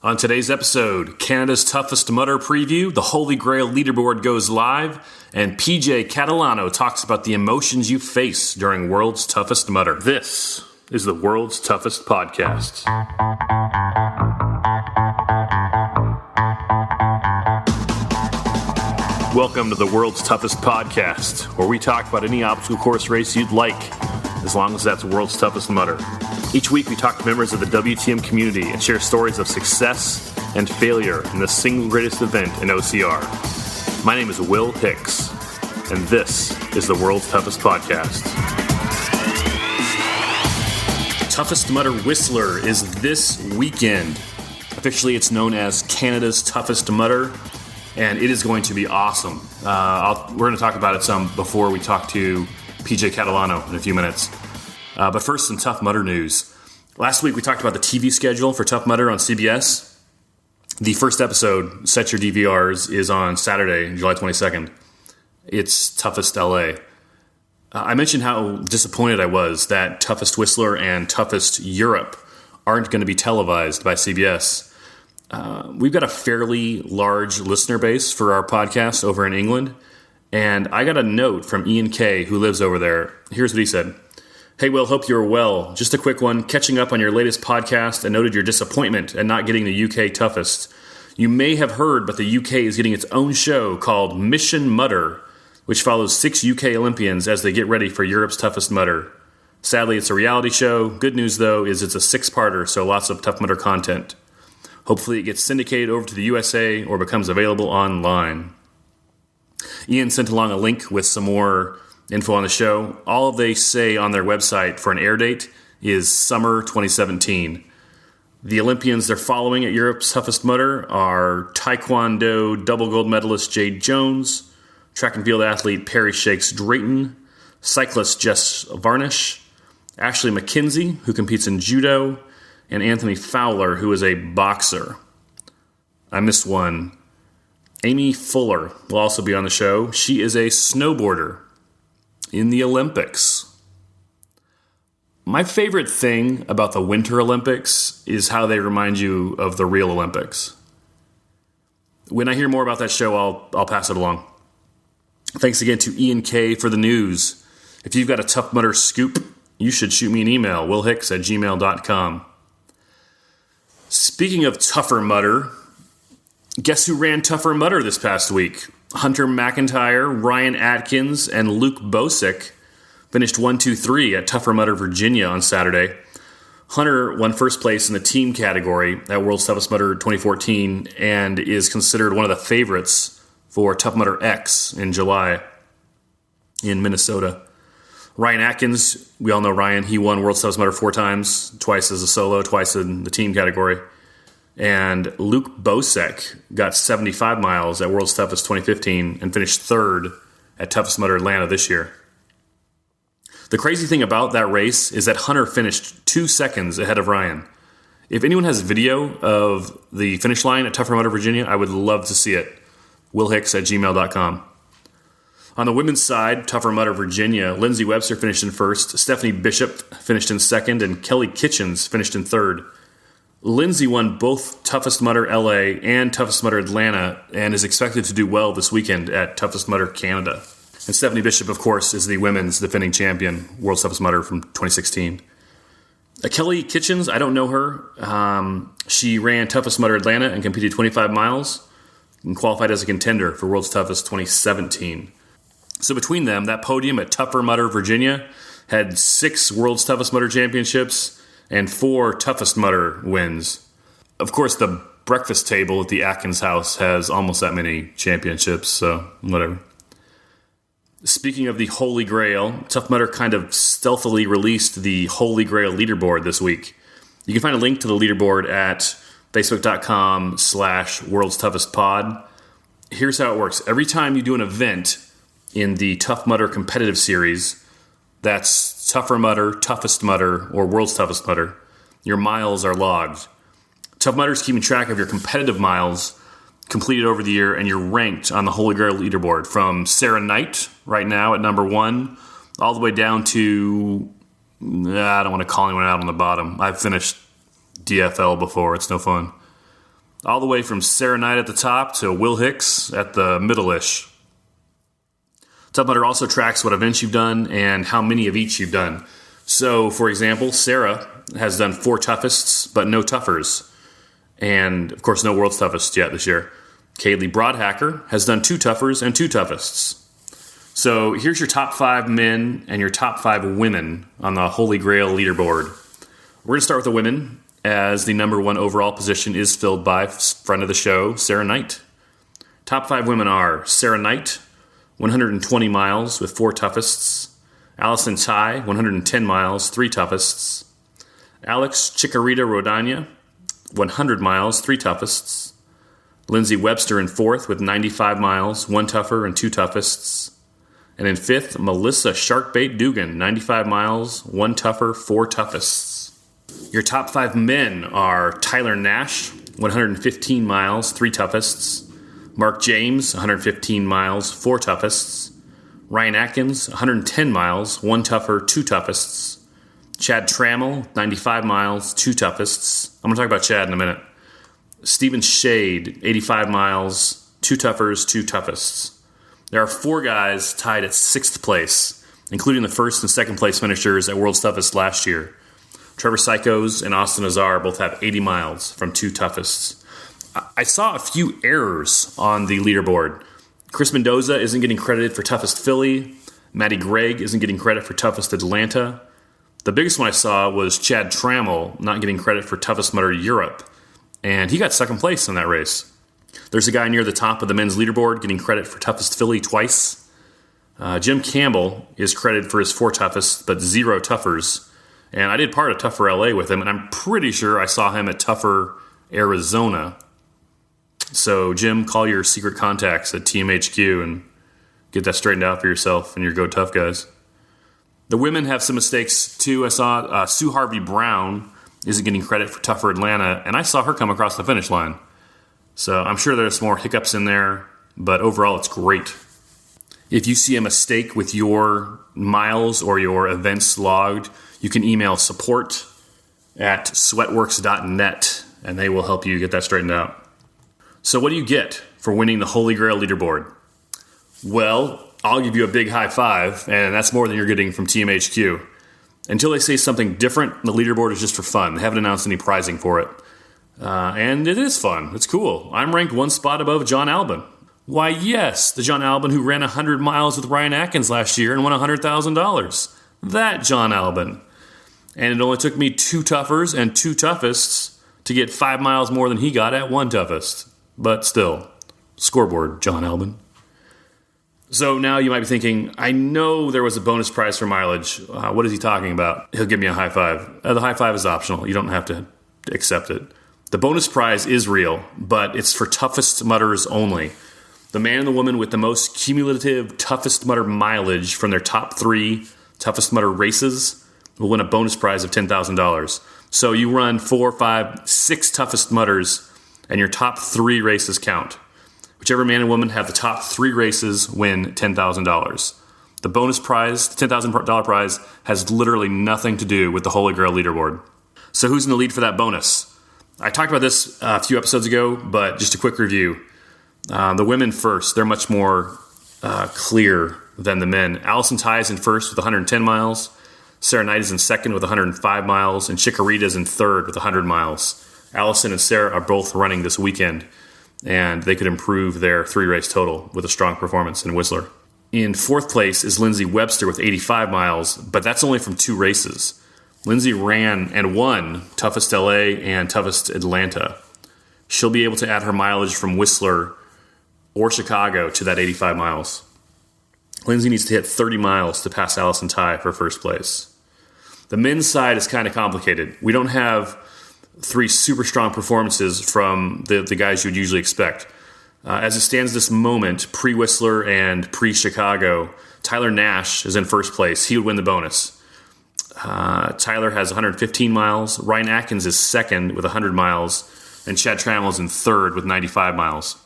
On today's episode, Canada's Toughest Mudder preview, the Holy Grail leaderboard goes live, and PJ Catalano talks about the emotions you face during World's Toughest Mudder. This is the World's Toughest Podcast. Welcome to the World's Toughest Podcast, where we talk about any obstacle course race you'd like, as long as that's World's Toughest Mudder. Each week we talk to members of the WTM community and share stories of success and failure in the single greatest event in OCR. My name is Will Hicks, and this is the World's Toughest Podcast. Toughest Mudder Whistler is this weekend. Officially, it's known as Canada's Toughest Mudder, and it is going to be awesome. We're going to talk about it some before we talk to PJ Catalano in a few minutes. But first, some Tough Mudder news. Last week, we talked about the TV schedule for Tough Mudder on CBS. The first episode, Set Your DVRs, is on Saturday, July 22nd. It's Toughest LA. I mentioned how disappointed I was that Toughest Whistler and Toughest Europe aren't going to be televised by CBS. We've got a fairly large listener base for our podcast over in England, and I got a note from Ian K., who lives over there. Here's what he said. Hey, Will, hope you're well. Just a quick one. Catching up on your latest podcast and noted your disappointment at not getting the UK Toughest. You may have heard, but the UK is getting its own show called Mission Mudder, which follows 6 UK Olympians as they get ready for Europe's Toughest Mudder. Sadly, it's a reality show. Good news, though, is it's a 6-parter, so lots of Tough Mudder content. Hopefully it gets syndicated over to the USA or becomes available online. Ian sent along a link with some more info on the show. All they say on their website for an air date is summer 2017. The Olympians they're following at Europe's Toughest Mudder are Taekwondo double gold medalist Jade Jones, track and field athlete Perry Shakes Drayton, cyclist Jess Varnish, Ashley McKenzie, who competes in judo, and Anthony Fowler, who is a boxer. I missed one. Amy Fuller will also be on the show. She is a snowboarder in the Olympics. My favorite thing about the Winter Olympics is how they remind you of the real Olympics. When I hear more about that show, I'll pass it along. Thanks again to Ian K. for the news. If you've got a Tough Mudder scoop, you should shoot me an email, willhicks@gmail.com. Speaking of Tougher Mudder, guess who ran Tougher Mudder this past week? Hunter McIntyre, Ryan Atkins, and Luke Bosick finished 1, 2, 3 at Tougher Mudder, Virginia on Saturday. Hunter won first place in the team category at World's Toughest Mudder 2014 and is considered one of the favorites for Tough Mudder X in July in Minnesota. Ryan Atkins, we all know Ryan, he won World's Toughest Mudder 4 times, twice as a solo, twice in the team category. And Luke Bosick got 75 miles at World's Toughest 2015 and finished 3rd at Toughest Mudder Atlanta this year. The crazy thing about that race is that Hunter finished 2 seconds ahead of Ryan. If anyone has video of the finish line at Tougher Mudder, Virginia, I would love to see it. willhicks@gmail.com. On the women's side, Tougher Mudder, Virginia, Lindsay Webster finished in 1st, Stephanie Bishop finished in 2nd, and Kelly Kitchens finished in 3rd. Lindsay won both Toughest Mudder LA and Toughest Mudder Atlanta and is expected to do well this weekend at Toughest Mudder Canada. And Stephanie Bishop, of course, is the women's defending champion, World's Toughest Mudder from 2016. Kelly Kitchens, I don't know her. She ran Toughest Mudder Atlanta and competed 25 miles and qualified as a contender for World's Toughest 2017. So between them, that podium at Tougher Mudder, Virginia, had 6 World's Toughest Mudder championships and 4 Toughest Mudder wins. Of course, the breakfast table at the Atkins house has almost that many championships, so whatever. Speaking of the Holy Grail, Tough Mudder kind of stealthily released the Holy Grail leaderboard this week. You can find a link to the leaderboard at facebook.com/World's Toughest Pod. Here's how it works. Every time you do an event in the Tough Mudder competitive series, that's Tougher Mudder, Toughest Mudder, or World's Toughest Mudder, your miles are logged. Tough Mudder is keeping track of your competitive miles completed over the year, and you're ranked on the Holy Grail leaderboard from Sarah Knight right now at number 1 all the way down to, I don't want to call anyone out on the bottom. I've finished DFL before. It's no fun. all the way from Sarah Knight at the top to Will Hicks at the middle-ish. Tough Mudder also tracks what events you've done and how many of each you've done. So, for example, Sarah has done 4 toughest, but no toughers. And, of course, no World's Toughest yet this year. Kaylee Broadhacker has done 2 toughers and 2 toughests. So here's your top 5 men and your top 5 women on the Holy Grail leaderboard. We're going to start with the women, as the number 1 overall position is filled by friend of the show, Sarah Knight. Top 5 women are Sarah Knight, 120 miles with 4 toughests. Allison Tai, 110 miles, 3 toughests. Alex Chikorita Rodania, 100 miles, 3 toughests. Lindsay Webster in 4th with 95 miles, 1 tougher and 2 toughests. And in 5th, Melissa Sharkbait Dugan, 95 miles, 1 tougher, 4 toughest. Your top 5 men are Tyler Nash, 115 miles, 3 toughest. Mark James, 115 miles, 4 toughest. Ryan Atkins, 110 miles, 1 tougher, 2 toughest. Chad Trammell, 95 miles, 2 toughest. I'm going to talk about Chad in a minute. Stephen Shade, 85 miles, 2 toughers, 2 toughest. There are 4 guys tied at 6th place, including the 1st and 2nd place finishers at World's Toughest last year. Trevor Psychos and Austin Azar both have 80 miles from 2 toughest. I saw a few errors on the leaderboard. Chris Mendoza isn't getting credited for toughest Philly. Maddie Gregg isn't getting credit for toughest Atlanta. The biggest one I saw was Chad Trammell not getting credit for toughest Mudder Europe, and he got 2nd place in that race. There's a guy near the top of the men's leaderboard getting credit for toughest Philly twice. Jim Campbell is credited for his 4 toughest, but 0 toughers. And I did part of Tougher LA with him, and I'm pretty sure I saw him at Tougher Arizona. So, Jim, call your secret contacts at TMHQ and get that straightened out for yourself and your Go Tough guys. The women have some mistakes, too. I saw Sue Harvey Brown isn't getting credit for Tougher Atlanta, and I saw her come across the finish line. So I'm sure there's more hiccups in there, but overall it's great. If you see a mistake with your miles or your events logged, you can email support@sweatworks.net, and they will help you get that straightened out. So what do you get for winning the Holy Grail leaderboard? Well, I'll give you a big high five, and that's more than you're getting from TMHQ. Until they say something different, the leaderboard is just for fun. They haven't announced any prizing for it. And it is fun. It's cool. I'm ranked 1 spot above John Albin. Why, yes, the John Albin who ran 100 miles with Ryan Atkins last year and won $100,000. That John Albin. And it only took me 2 toughers and 2 toughest to get 5 miles more than he got at 1 toughest. But still, scoreboard, John Albin. So now you might be thinking, I know there was a bonus prize for mileage. What is he talking about? He'll give me a high five. The high five is optional. You don't have to accept it. The bonus prize is real, but it's for toughest mudders only. The man and the woman with the most cumulative toughest mudder mileage from their top 3 toughest mudder races will win a bonus prize of $10,000. So you run 4, 5, 6 toughest mudders, and your top 3 races count. Whichever man and woman have the top 3 races win $10,000. The bonus prize, the $10,000 prize, has literally nothing to do with the Holy Grail leaderboard. So who's in the lead for that bonus? I talked about this a few episodes ago, but just a quick review. The women first, they're much more clear than the men. Allison Tai is in first with 110 miles. Sarah Knight is in second with 105 miles. And Chikorita is in third with 100 miles. Allison and Sarah are both running this weekend, and they could improve their 3-race total with a strong performance in Whistler. In 4th place is Lindsay Webster with 85 miles, but that's only from 2 races. Lindsay ran and won Toughest LA and Toughest Atlanta. She'll be able to add her mileage from Whistler or Chicago to that 85 miles. Lindsay needs to hit 30 miles to pass Allison Tai for first place. The men's side is kind of complicated. We don't have 3 super strong performances from the guys you would usually expect. As it stands this moment, pre-Whistler and pre-Chicago, Tyler Nash is in first place. He would win the bonus. Tyler has 115 miles. Ryan Atkins is second with 100 miles. And Chad Trammell is in third with 95 miles.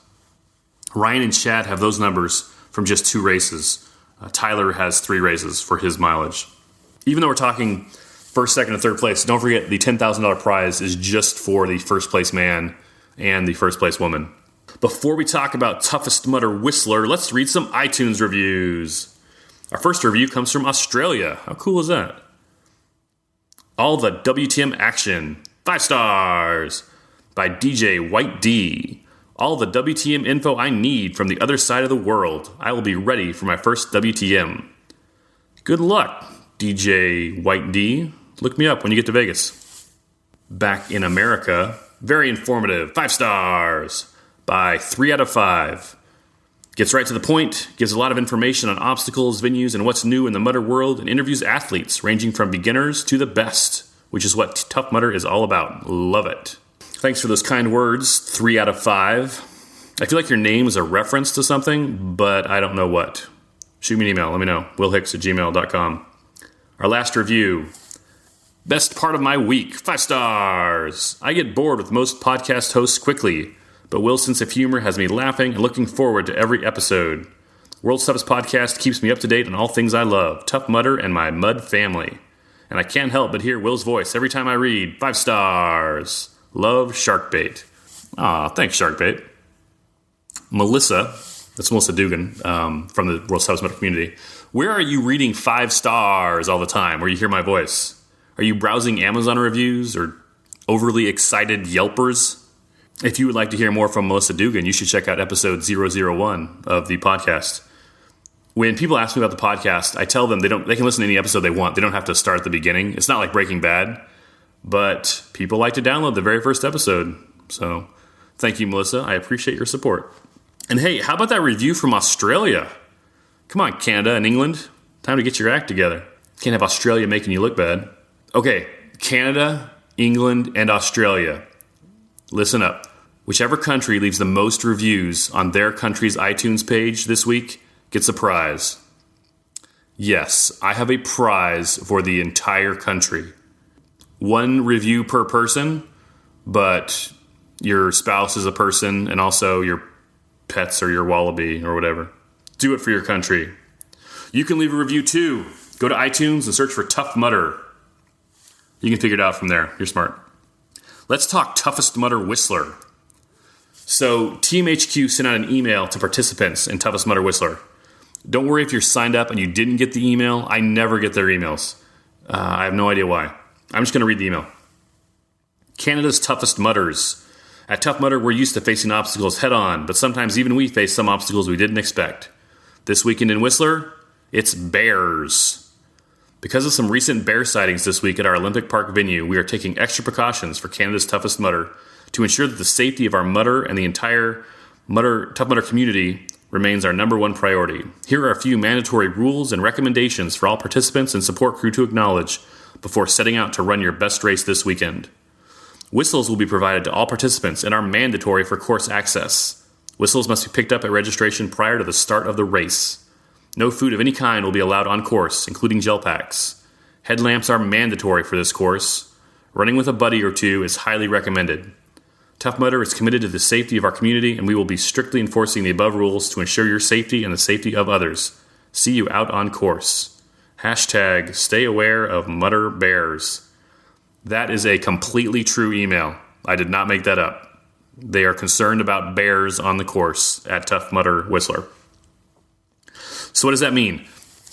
Ryan and Chad have those numbers from just 2 races. Tyler has 3 races for his mileage. Even though we're talking first, second, and third place, don't forget the $10,000 prize is just for the first place man and the first place woman. Before we talk about Toughest Mudder Whistler, let's read some iTunes reviews. Our first review comes from Australia. How cool is that? All the WTM action, 5 stars, by DJ White D. All the WTM info I need from the other side of the world. I will be ready for my first WTM. Good luck, DJ White D. Look me up when you get to Vegas. Back in America, very informative, 5 stars, by 3 out of 5. Gets right to the point, gives a lot of information on obstacles, venues, and what's new in the mudder world, and interviews athletes ranging from beginners to the best, which is what Tough Mudder is all about. Love it. Thanks for those kind words, 3 out of 5. I feel like your name is a reference to something, but I don't know what. Shoot me an email, let me know, willhicks@gmail.com. Our last review, best part of my week, 5 stars. I get bored with most podcast hosts quickly, but Will's sense of humor has me laughing and looking forward to every episode. World's Toughest Podcast keeps me up to date on all things I love, Tough Mudder and my mud family. And I can't help but hear Will's voice every time I read, 5 stars. Love, Sharkbait. Aw, thanks, Sharkbait. Melissa, that's Melissa Dugan from the World's Toughest Mudder community. Where are you reading 5 stars all the time where you hear my voice? Are you browsing Amazon reviews or overly excited Yelpers? If you would like to hear more from Melissa Dugan, you should check out episode 001 of the podcast. When people ask me about the podcast, I tell them they can listen to any episode they want. They don't have to start at the beginning. It's not like Breaking Bad, but people like to download the very first episode. So thank you, Melissa. I appreciate your support. And hey, how about that review from Australia? Come on, Canada and England. Time to get your act together. Can't have Australia making you look bad. Okay, Canada, England, and Australia. Listen up. Whichever country leaves the most reviews on their country's iTunes page this week gets a prize. Yes, I have a prize for the entire country. 1 review per person, but your spouse is a person and also your pets or your wallaby or whatever. Do it for your country. You can leave a review too. Go to iTunes and search for Tough Mudder. You can figure it out from there. You're smart. Let's talk Toughest Mudder Whistler. So TMHQ sent out an email to participants in Toughest Mudder Whistler. Don't worry if you're signed up and you didn't get the email. I never get their emails. I have no idea why. I'm just going to read the email. Canada's Toughest Mudders. At Tough Mudder, we're used to facing obstacles head-on, but sometimes even we face some obstacles we didn't expect. This weekend in Whistler, it's bears. Because of some recent bear sightings this week at our Olympic Park venue, we are taking extra precautions for Canada's Toughest Mudder to ensure that the safety of our mudder and the entire Tough Mudder community remains our number one priority. Here are a few mandatory rules and recommendations for all participants and support crew to acknowledge before setting out to run your best race this weekend. Whistles will be provided to all participants and are mandatory for course access. Whistles must be picked up at registration prior to the start of the race. No food of any kind will be allowed on course, including gel packs. Headlamps are mandatory for this course. Running with a buddy or two is highly recommended. Tough Mudder is committed to the safety of our community, and we will be strictly enforcing the above rules to ensure your safety and the safety of others. See you out on course. Hashtag stay aware of mudder bears. That is a completely true email. I did not make that up. They are concerned about bears on the course at Tough Mudder Whistler. So what does that mean?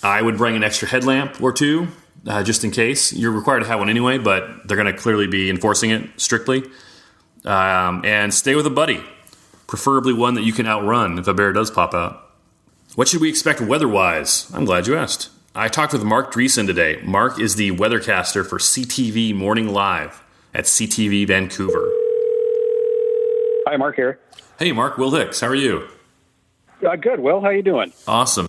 I would bring an extra headlamp or two, just in case. You're required to have one anyway, but they're going to clearly be enforcing it strictly. And stay with a buddy, preferably one that you can outrun if a bear does pop out. What should we expect weather-wise? I'm glad you asked. I talked with Mark Dreesen today. Mark is the weathercaster for CTV Morning Live at CTV Vancouver. Hi, Mark here. Hey, Mark. Will Hicks. How are you? Good. Will, how you doing? Awesome.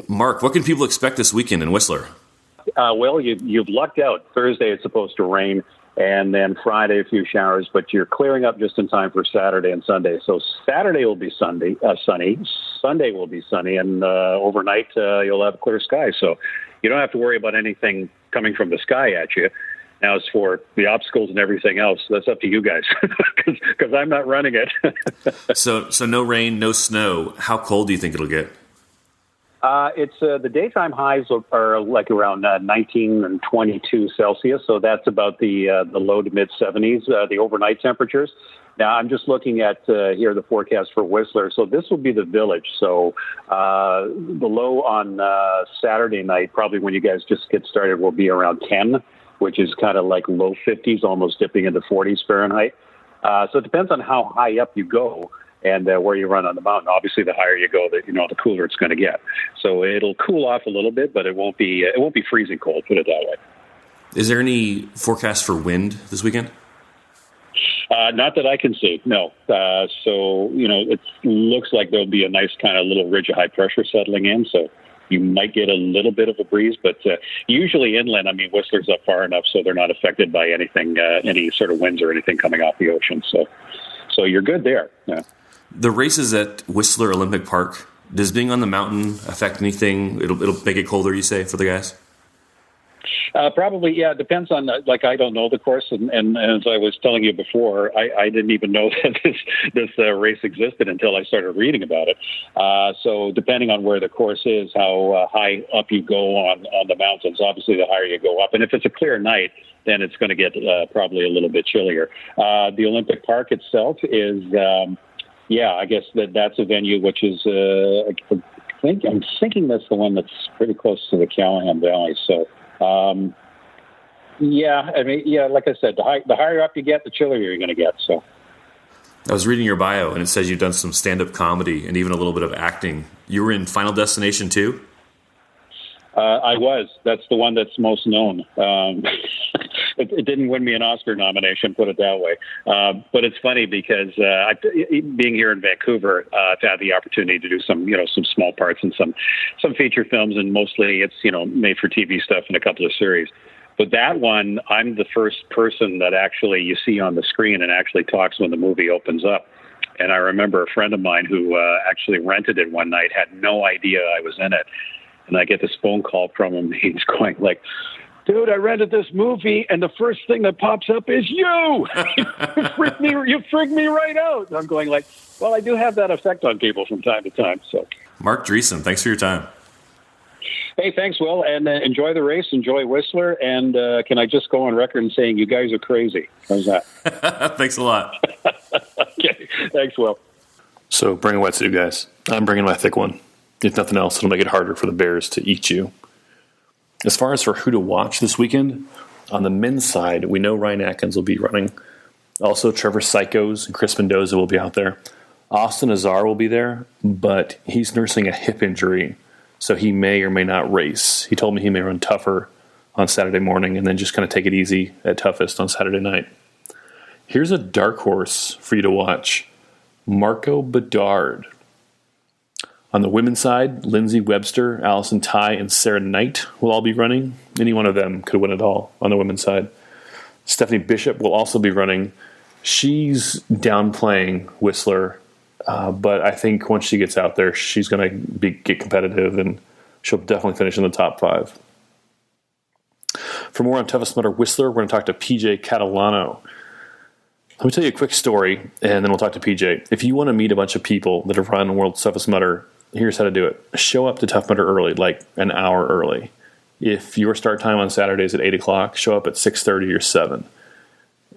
Mark, what can people expect this weekend in Whistler? Well, you've lucked out. Thursday it's supposed to rain, and then Friday a few showers, but you're clearing up just in time for Saturday and Sunday. So Saturday will be sunny, Sunday will be sunny, and overnight you'll have clear sky. So you don't have to worry about anything coming from the sky at you. Now, as for the obstacles and everything else, that's up to you guys, because I'm not running it. So no rain, no snow. How cold do you think it'll get? It's the daytime highs are like around 19 and 22 Celsius, so that's about the low to mid 70s. The overnight temperatures, Now, I'm just looking at here the forecast for Whistler. So this will be the Village. So the low on Saturday night, probably when you guys just get started, will be around 10, which is kind of like low 50s, almost dipping into 40s Fahrenheit. So it depends on how high up you go and where you run on the mountain. Obviously, the higher you go, the cooler it's going to get. So it'll cool off a little bit, but it won't be freezing cold. Put it that way. Is there any forecast for wind this weekend? Not that I can see, no. So it looks like there'll be a nice kind of little ridge of high pressure settling in. So you might get a little bit of a breeze, but usually inland, I mean, Whistler's up far enough so they're not affected by anything, any sort of winds or anything coming off the ocean. So you're good there. Yeah. The races at Whistler Olympic Park, does being on the mountain affect anything? It'll make it colder, you say, for the guys? Probably, yeah. It depends on, I don't know the course. And as I was telling you before, I didn't even know that this race existed until I started reading about it. So depending on where the course is, how high up you go on the mountains, obviously the higher you go up. And if it's a clear night, then it's going to get probably a little bit chillier. The Olympic Park itself is, I guess that's a venue which is, I'm thinking that's the one that's pretty close to the Callahan Valley. So, like I said, the higher up you get, the chillier you're going to get. So, I was reading your bio, and it says you've done some stand-up comedy and even a little bit of acting. You were in Final Destination too? I was. That's the one that's most known. It didn't win me an Oscar nomination, put it that way. But it's funny because being here in Vancouver, I've had the opportunity to do some small parts in some feature films, and mostly it's made for TV stuff and a couple of series. But that one, I'm the first person that actually you see on the screen and actually talks when the movie opens up. And I remember a friend of mine who actually rented it one night, had no idea I was in it. And I get this phone call from him. He's going like, "Dude, I rented this movie, and the first thing that pops up is you. You freaked me right out." And I'm going like, "Well, I do have that effect on people from time to time." So, Mark Dreesen, thanks for your time. Hey, thanks, Will, and enjoy the race, enjoy Whistler, and can I just go on record and saying you guys are crazy? How's that? Thanks a lot. Okay, thanks, Will. So bring a wetsuit, guys. I'm bringing my thick one. If nothing else, it'll make it harder for the bears to eat you. As far as for who to watch this weekend, on the men's side, we know Ryan Atkins will be running. Also, Trevor Psychos and Chris Mendoza will be out there. Austin Azar will be there, but he's nursing a hip injury, so he may or may not race. He told me he may run tougher on Saturday morning and then just kind of take it easy at toughest on Saturday night. Here's a dark horse for you to watch. Marco Bedard. On the women's side, Lindsay Webster, Allison Ty, and Sarah Knight will all be running. Any one of them could win it all on the women's side. Stephanie Bishop will also be running. She's downplaying Whistler, but I think once she gets out there, she's going to get competitive, and she'll definitely finish in the top 5. For more on Toughest Mudder Whistler, we're going to talk to PJ Catalano. Let me tell you a quick story, and then we'll talk to PJ. If you want to meet a bunch of people that have run World's Toughest Mudder, here's how to do it. Show up to Tough Mudder early, like an hour early. If your start time on Saturday is at 8 o'clock, show up at 6:30 or 7.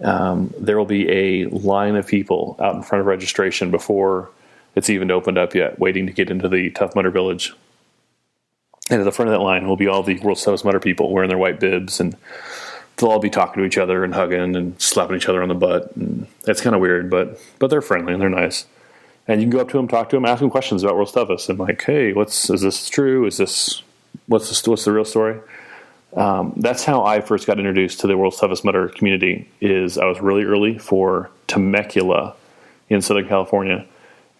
There will be a line of people out in front of registration before it's even opened up yet, waiting to get into the Tough Mudder Village. And at the front of that line will be all the World's Toughest Mudder people wearing their white bibs, and they'll all be talking to each other and hugging and slapping each other on the butt. And it's kind of weird, but they're friendly and they're nice. And you can go up to them, talk to them, ask them questions about World's Toughest. And like, hey, is this true? What's the real story? That's how I first got introduced to the World's Toughest Mudder community. I was really early for Temecula in Southern California,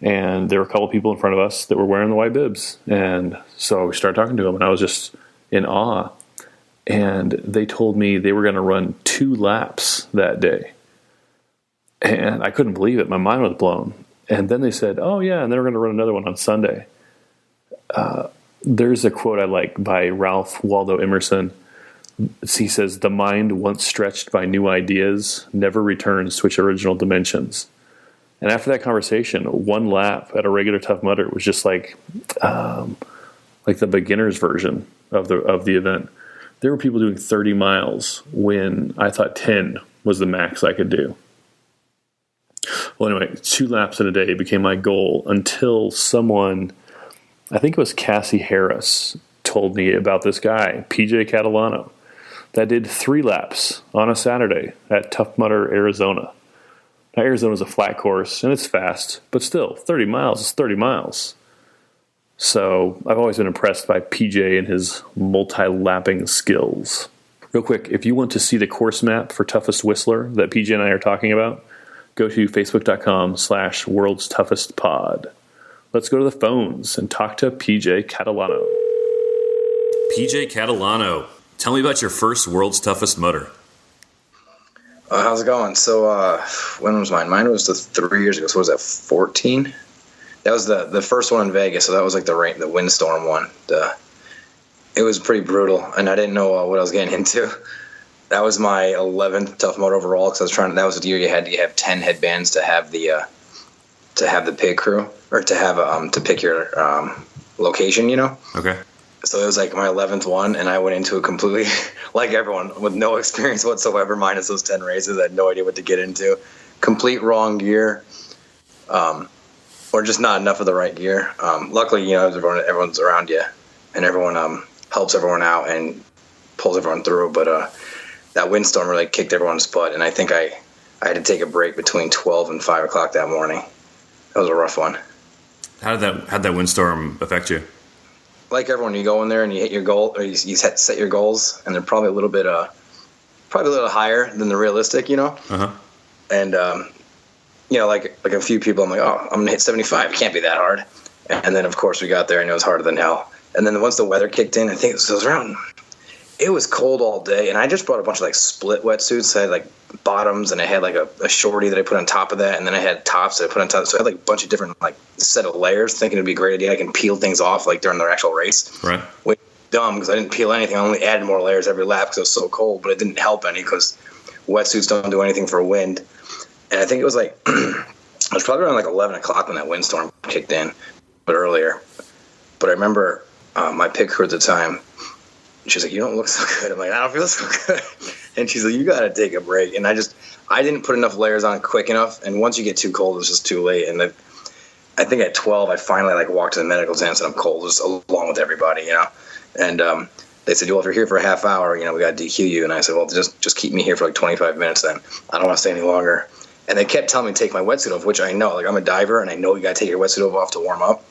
and there were a couple people in front of us that were wearing the white bibs. And so we started talking to them, and I was just in awe. And they told me they were going to run 2 laps that day. And I couldn't believe it. My mind was blown. And then they said, oh, yeah, and then we're going to run another one on Sunday. There's a quote I like by Ralph Waldo Emerson. He says, the mind once stretched by new ideas never returns to its original dimensions. And after that conversation, 1 lap at a regular Tough Mudder was just like the beginner's version of the event. There were people doing 30 miles when I thought 10 was the max I could do. Well, anyway, 2 laps in a day became my goal until someone, I think it was Cassie Harris, told me about this guy, PJ Catalano, that did 3 laps on a Saturday at Tough Mudder, Arizona. Now, Arizona's a flat course, and it's fast, but still, 30 miles is 30 miles. So I've always been impressed by PJ and his multi-lapping skills. Real quick, if you want to see the course map for Toughest Whistler that PJ and I are talking about, go to facebook.com/world's toughest pod. Let's go to the phones and talk to PJ Catalano. PJ Catalano, tell me about your first World's Toughest Mudder. How's it going? So when was mine? Mine was 3 years ago. So what was that, 14? That was the first one in Vegas. So that was like the windstorm one. It was pretty brutal, and I didn't know what I was getting into. That was my 11th Tough Mudder overall, because I was trying. That was the year you had to have 10 headbands to have the pit crew, or to have to pick your location. Okay. So it was like my 11th one, and I went into it completely like everyone with no experience whatsoever, minus those 10 races. I had no idea what to get into. Complete wrong gear, or just not enough of the right gear. Luckily, everyone's around you, and everyone helps everyone out and pulls everyone through. But that windstorm really kicked everyone's butt, and I think I had to take a break between 12 and 5 o'clock that morning. That was a rough one. How'd that windstorm affect you? Like everyone, you go in there and you hit your goal, or you set your goals, and they're probably a little bit higher than the realistic, Uh-huh. And like a few people, I'm like, oh, I'm gonna hit 75. It can't be that hard. And then of course we got there, and it was harder than hell. And then once the weather kicked in, I think it was around. It was cold all day, and I just brought a bunch of split wetsuits. So I had bottoms, and I had a shorty that I put on top of that, and then I had tops that I put on top. So I had a bunch of different set of layers, thinking it'd be a great idea. I can peel things off during the actual race. Right. Which dumb, because I didn't peel anything. I only added more layers every lap because it was so cold, but it didn't help any because wetsuits don't do anything for wind. And I think it was it was probably around 11 o'clock when that windstorm kicked in, but earlier. But I remember my pit crew at the time. She's like, you don't look so good. I'm like, I don't feel so good. And she's like, you got to take a break. And I didn't put enough layers on quick enough. And once you get too cold, it's just too late. And I think at 12, I finally walked to the medical tent and said, I'm cold, just along with everybody, And they said, well, if you're here for a half hour, we got to DQ you. And I said, well, just keep me here for 25 minutes then. I don't want to stay any longer. And they kept telling me to take my wetsuit off, which I know. I'm a diver, and I know you got to take your wetsuit off to warm up.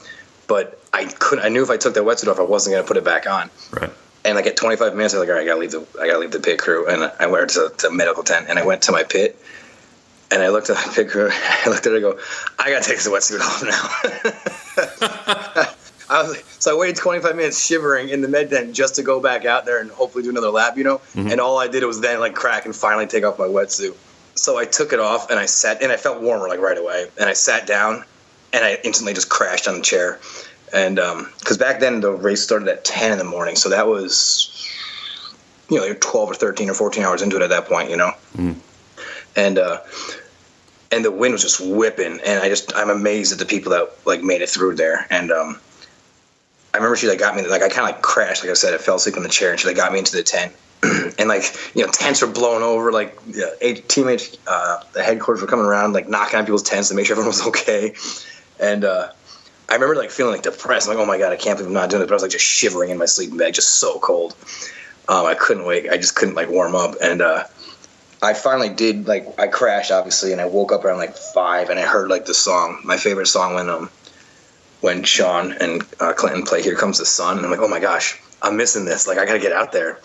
But I knew if I took that wetsuit off, I wasn't going to put it back on. Right. And at 25 minutes, I was all right, I gotta leave the pit crew, and I went to medical tent, and I went to my pit, and I looked at the pit crew, I looked at it, and I go, I gotta take this wetsuit off now. So I waited 25 minutes shivering in the med tent just to go back out there and hopefully do another lap, Mm-hmm. And all I did was then crack and finally take off my wetsuit. So I took it off, and I sat, and I felt warmer right away, and I sat down, and I instantly just crashed on the chair. And because back then the race started at 10 in the morning, so that was 12 or 13 or 14 hours into it at that point, Mm. And the wind was just whipping, and I'm amazed at the people that made it through there. And I remember she got me, I kind of crashed, like I said, I fell asleep in the chair, and she got me into the tent. And tents were blown over, teammates, the headquarters were coming around, knocking on people's tents to make sure everyone was okay. And I remember feeling depressed. I'm like, oh my God, I can't believe I'm not doing it. But I was just shivering in my sleeping bag, just so cold. I couldn't wait. I just couldn't warm up. And I finally did, I crashed obviously, and I woke up around 5, and I heard the song, my favorite song when Sean and Clinton play "Here Comes the Sun," and I'm like, oh my gosh, I'm missing this. I gotta get out there.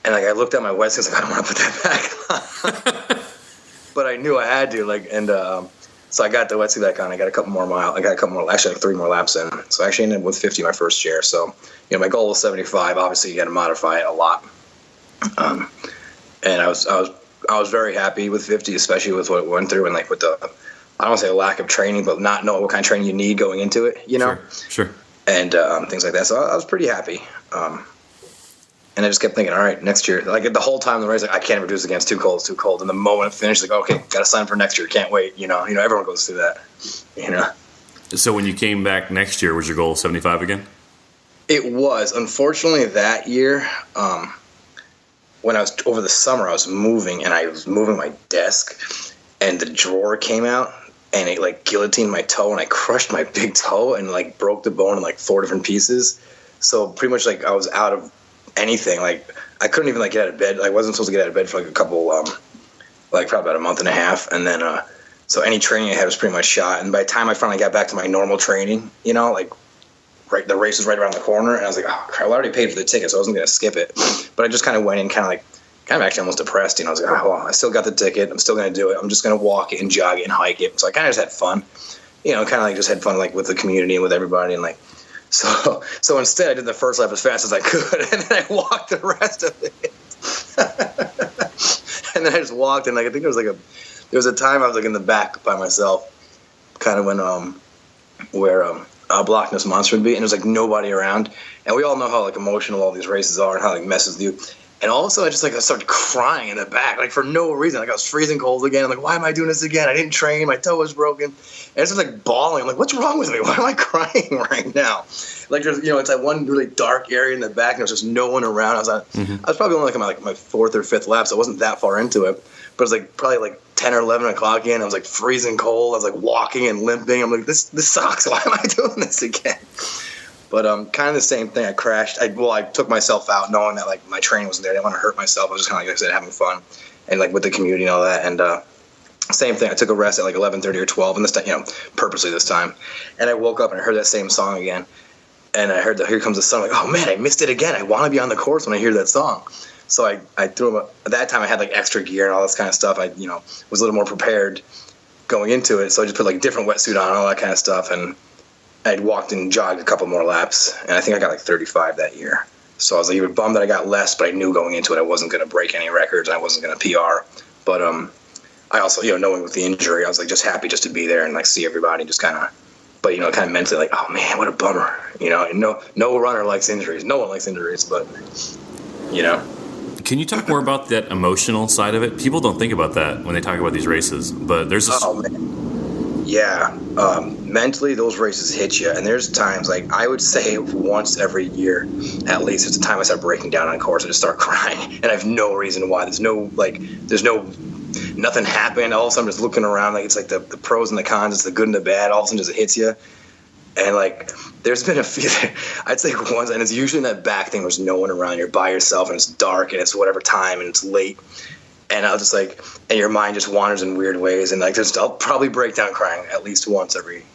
And I looked at my wetsuit, I don't want to put that back on. But I knew I had to, so I got the wetsuit back on. I got a couple more, actually 3 more laps in. So I actually ended up with 50 my first year. So, my goal was 75. Obviously, you got to modify it a lot. And I was very happy with 50, especially with what it went through, and with the, I don't want to say a lack of training, but not knowing what kind of training you need going into it, Sure. And things like that. So I was pretty happy. And I just kept thinking, all right, next year, the whole time in the race, I can't ever do this again. It's too cold. It's too cold. And the moment it finished, okay, got to sign for next year. Can't wait. Everyone goes through that. So when you came back next year, was your goal 75 again? It was. Unfortunately, that year, when I was over the summer, I was moving, and I was moving my desk, and the drawer came out, and it like guillotined my toe, and I crushed my big toe and like broke the bone in like 4 different pieces. So pretty much like I was out of anything. Like I couldn't even like get out of bed. I wasn't supposed to get out of bed for like a couple, like probably about a month and a half. And then, so any training I had was pretty much shot. And by the time I finally got back to my normal training, you know, like right, the race was right around the corner, and I was like, oh crap, I already paid for the ticket, so I wasn't going to skip it. But I just kind of went in kind of actually almost depressed. You know, I was like, oh, well, I still got the ticket. I'm still going to do it. I'm just going to walk it and jog it and hike it. So I kind of just had fun, you know, kind of like just had fun like with the community and with everybody. And like, so instead I did the first lap as fast as I could, and then I walked the rest of it. And then I just walked, and like I think there was a time I was like in the back by myself, kind of when where Block Ness Monster would be, and there's like nobody around, and we all know how like emotional all these races are and how like messes with you. And also I started crying in the back, like for no reason. Like I was freezing cold again. I'm like, why am I doing this again? I didn't train. My toe was broken. And it's just like bawling. I'm like, what's wrong with me? Why am I crying right now? Like there's, you know, it's like one really dark area in the back, and there's just no one around. I was probably only like my 4th or 5th lap, so I wasn't that far into it. But it was like probably like 10 or 11 o'clock in. I was like freezing cold. I was like walking and limping. I'm like, this sucks. Why am I doing this again? But kind of the same thing. I crashed. I took myself out knowing that like my training wasn't there. I didn't want to hurt myself. I was just kind of like I said, having fun and like with the community and all that. And same thing. I took a rest at like 11:30 or 12, and this time, you know, purposely this time. And I woke up and I heard that same song again. And I heard that Here Comes the Sun. I'm like, oh man, I missed it again. I want to be on the course when I hear that song. So I threw him. At that time, I had like extra gear and all this kind of stuff. I was a little more prepared going into it. So I just put like different wetsuit on and all that kind of stuff, and I'd walked and jogged a couple more laps, and I think I got like 35 that year. So I was like, bummed that I got less, but I knew going into it I wasn't going to break any records. I wasn't going to PR. But I also, knowing with the injury, I was like just happy just to be there and like see everybody, just kind of, but kind of mentally like, oh man, what a bummer. And no runner likes injuries. No one likes injuries, but Can you talk more about that emotional side of it? People don't think about that when they talk about these races, but there's this. Oh man. Yeah, mentally those races hit you, and there's times like I would say once every year at least it's a time I start breaking down on course. I just start crying, and I have no reason why. There's nothing happened. All of a sudden I'm just looking around, like it's like the pros and the cons, it's the good and the bad. All of a sudden just hits you, and like there's been a few, I'd say once, and it's usually in that back thing where there's no one around, you're by yourself and it's dark and it's whatever time and it's late. And I'll just like, and your mind just wanders in weird ways, and like I'll probably break down crying at least once every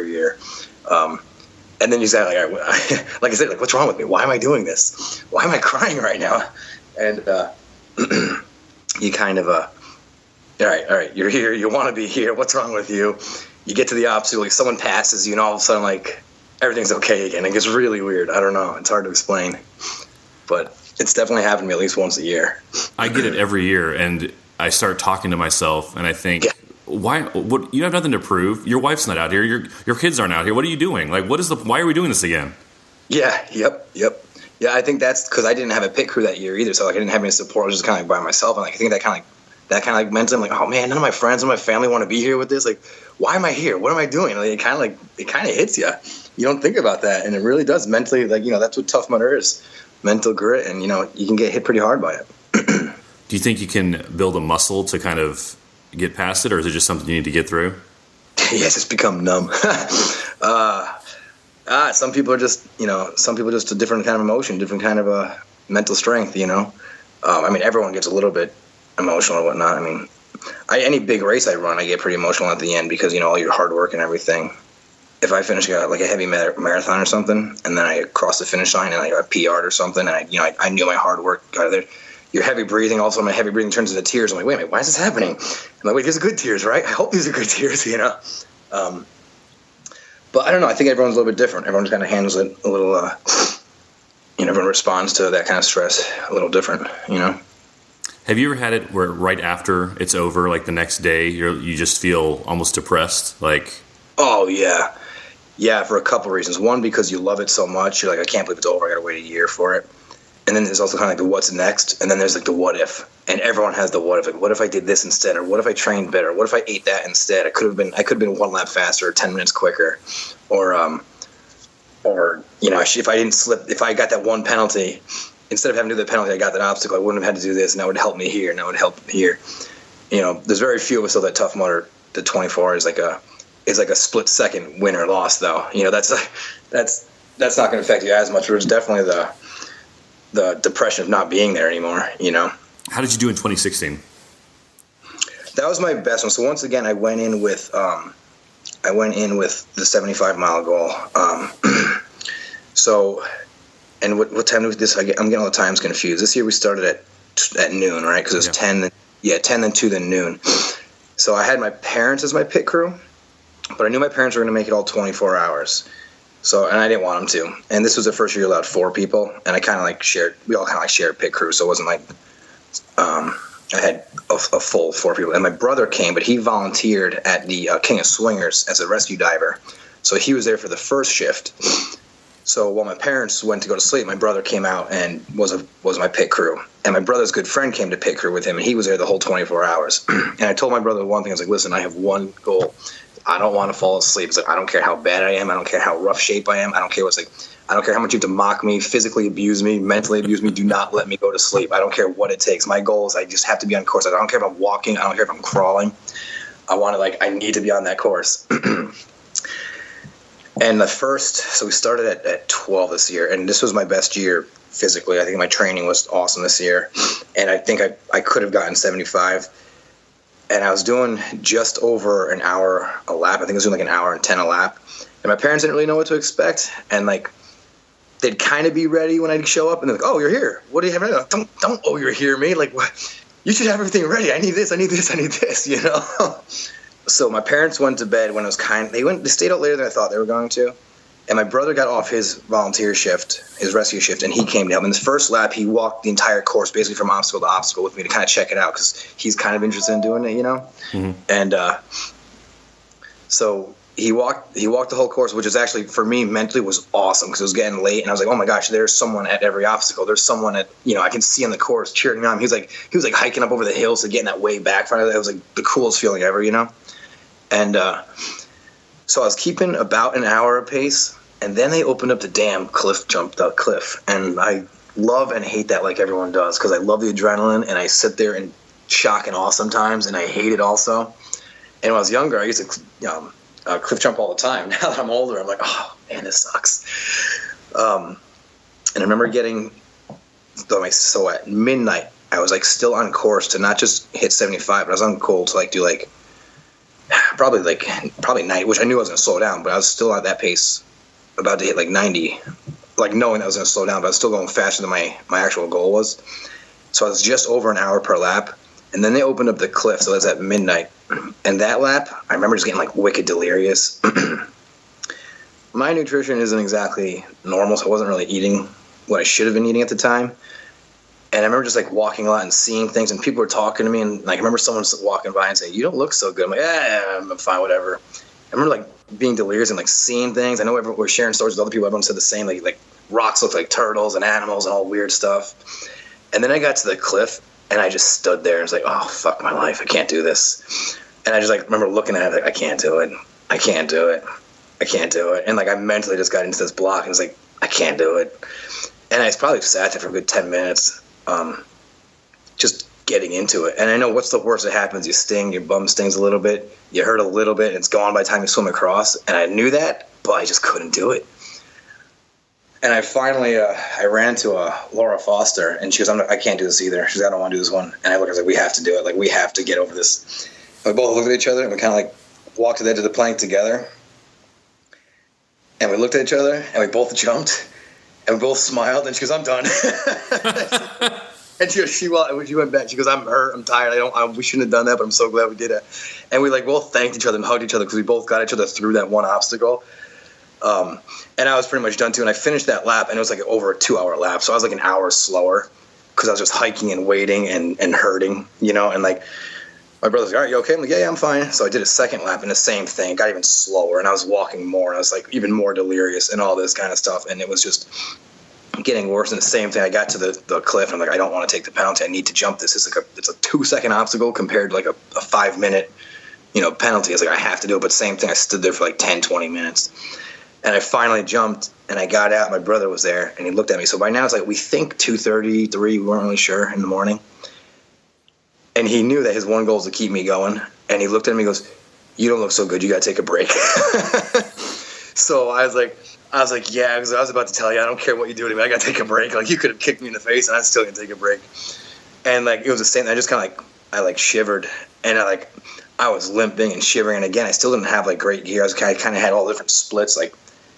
year, and then you say like, like I said, like what's wrong with me? Why am I doing this? Why am I crying right now? And you kind of all right, you're here, you want to be here. What's wrong with you? You get to the obstacle, like someone passes you, and all of a sudden like everything's okay again. It gets really weird. I don't know. It's hard to explain, but. It's definitely happened to me at least once a year. I get it every year, and I start talking to myself, and I think, why? What? You have nothing to prove. Your wife's not out here. Your kids aren't out here. What are you doing? Like, why are we doing this again? Yeah. Yep. Yeah, I think that's because I didn't have a pit crew that year either, so like I didn't have any support. I was just kind of like by myself, and like I think that kind of meant I'm like, oh man, none of my friends and my family want to be here with this. Like, why am I here? What am I doing? Like, it kind of hits you. You don't think about that, and it really does mentally. Like that's what Tough Mudder is. Mental grit, and you can get hit pretty hard by it. Do you think you can build a muscle to kind of get past it, or is it just something you need to get through? Yes, it's become numb. Some people are just a different kind of emotion, different kind of mental strength. I mean, everyone gets a little bit emotional and whatnot. I mean, any big race I run, I get pretty emotional at the end because all your hard work and everything. If I finish like a heavy marathon or something, and then I cross the finish line and I PR'd or something, and I knew my hard work got there. You're heavy breathing. Also, my heavy breathing turns into tears. I'm like, wait a minute, why is this happening? I'm like, wait, these are good tears, right? I hope these are good tears, But I don't know. I think everyone's a little bit different. Everyone kind of handles it a little. Everyone responds to that kind of stress a little different. Have you ever had it where right after it's over, like the next day, you just feel almost depressed, like? Oh yeah. Yeah, for a couple of reasons. One, because you love it so much. You're like, I can't believe it's over. I got to wait a year for it. And then there's also kind of like the what's next. And then there's like the what if. And everyone has the what if. Like, what if I did this instead? Or what if I trained better? What if I ate that instead? I could have been 1 lap faster or 10 minutes quicker. Or if I didn't slip, if I got that one penalty, instead of having to do the penalty, I got that obstacle. I wouldn't have had to do this, and that would help me here, and that would help here. There's very few of us, so that Tough Mudder, the 24 is like is like a split second win or loss, though. That's not going to affect you as much. But it's definitely the depression of not being there anymore. How did you do in 2016? That was my best one. So once again, I went in with the 75-mile goal. And what time was this? I'm getting all the times confused. This year we started at noon, right? Because it was 10, then 2, then noon. So I had my parents as my pit crew, but I knew my parents were going to make it all 24 hours. So, and I didn't want them to. And this was the first year you allowed 4 people, and we all kind of like shared pit crew, so it wasn't like I had a full 4 people. And my brother came, but he volunteered at the King of Swingers as a rescue diver. So he was there for the first shift. So while my parents went to go to sleep, my brother came out and was my pit crew. And my brother's good friend came to pit crew with him, and he was there the whole 24 hours. And I told my brother one thing. I was like, listen, I have one goal. I don't want to fall asleep. It's like, I don't care how bad I am. I don't care how rough shape I am. I don't care I don't care how much you have to mock me, physically abuse me, mentally abuse me. Do not let me go to sleep. I don't care what it takes. My goal is I just have to be on course. I don't care if I'm walking. I don't care if I'm crawling. I need to be on that course. And so we started at 12 this year, and this was my best year physically. I think my training was awesome this year, and I think I could have gotten 75. And I was doing just over an hour a lap. I think I was doing like an hour and 10 a lap. And my parents didn't really know what to expect, and they'd kind of be ready when I'd show up, and they're like, "Oh, you're here. What do you have ready?" Like, don't. Oh, you're here, me. Like, what? You should have everything ready. I need this. I need this. I need this. So my parents went to bed when it was they stayed out later than I thought they were going to. And my brother got off his volunteer shift, his rescue shift, and he came to help. In his first lap, he walked the entire course basically from obstacle to obstacle with me to kind of check it out because he's kind of interested in doing it, Mm-hmm. And so he walked the whole course, which is actually, for me, mentally was awesome because it was getting late. And I was like, oh, my gosh, there's someone at every obstacle. There's someone at, I can see on the course cheering me on. He was like hiking up over the hills to getting that way back. It was like the coolest feeling ever, And so I was keeping about an hour pace, and then they opened up the damn cliff, jumped the cliff. And I love and hate that like everyone does because I love the adrenaline, and I sit there in shock and awe sometimes, and I hate it also. And when I was younger, I used to cliff jump all the time. Now that I'm older, I'm like, oh, man, this sucks. And I remember so at midnight, I was still on course to not just hit 75, but I was on goal to do probably 90, which I knew I was going to slow down, but I was still at that pace, about to hit 90, knowing that I was going to slow down, but I was still going faster than my actual goal was. So I was just over an hour per lap, and then they opened up the cliff, so that's at midnight. And that lap, I remember just getting wicked delirious. My nutrition isn't exactly normal, so I wasn't really eating what I should have been eating at the time. And I remember just walking a lot and seeing things, and people were talking to me, and I remember someone walking by and saying, "You don't look so good." I'm like, "Yeah, I'm fine, whatever." I remember being delirious and seeing things. I know we're sharing stories with other people. Everyone said the same. Like rocks look like turtles and animals and all weird stuff. And then I got to the cliff, and I just stood there and was like, "Oh, fuck my life! I can't do this." And I just remember looking at it, I can't do it. I can't do it. I can't do it. And I mentally just got into this block and was like, I can't do it. And I probably sat there for a good 10 minutes. Just getting into it. And I know what's the worst that happens. You sting, your bum stings a little bit, you hurt a little bit, and it's gone by the time you swim across. And I knew that, but I just couldn't do it. And I finally, I ran into Laura Foster, and she goes, I can't do this either. She goes, I don't want to do this one. And I was like, we have to do it. We have to get over this. And we both looked at each other, and we kind of walked to the edge of the plank together. And we looked at each other, and we both jumped, and we both smiled, and she goes, I'm done. And she went back. She goes, I'm hurt. I'm tired. We shouldn't have done that, but I'm so glad we did it. And we both thanked each other and hugged each other because we both got each other through that one obstacle. And I was pretty much done too. And I finished that lap, and it was over a 2-hour lap. So I was an hour slower because I was just hiking and waiting and hurting, And my brother's like, all right, you okay? I'm like, yeah, I'm fine. So I did a second lap and the same thing. It got even slower, and I was walking more, and I was even more delirious and all this kind of stuff. And it was just getting worse. And the same thing, I got to the cliff, and I'm like, I don't want to take the penalty. I need to jump this. It's a 2-second obstacle compared to a 5-minute, penalty. I was I have to do it. But same thing, I stood there for 10, 20 minutes. And I finally jumped, and I got out. My brother was there, and he looked at me. So by now it's we think 2:33. We weren't really sure in the morning. And he knew that his one goal is to keep me going. And he looked at me and goes, you don't look so good. You got to take a break. So I was like, yeah, because I was about to tell you, I don't care what you do to me. I got to take a break. Like, you could have kicked me in the face, and I'm still going to take a break. And, like, it was the same. I just kind of, I shivered, and I was limping and shivering. And, again, I still didn't have, like, great gear. I kind of had all different splits, like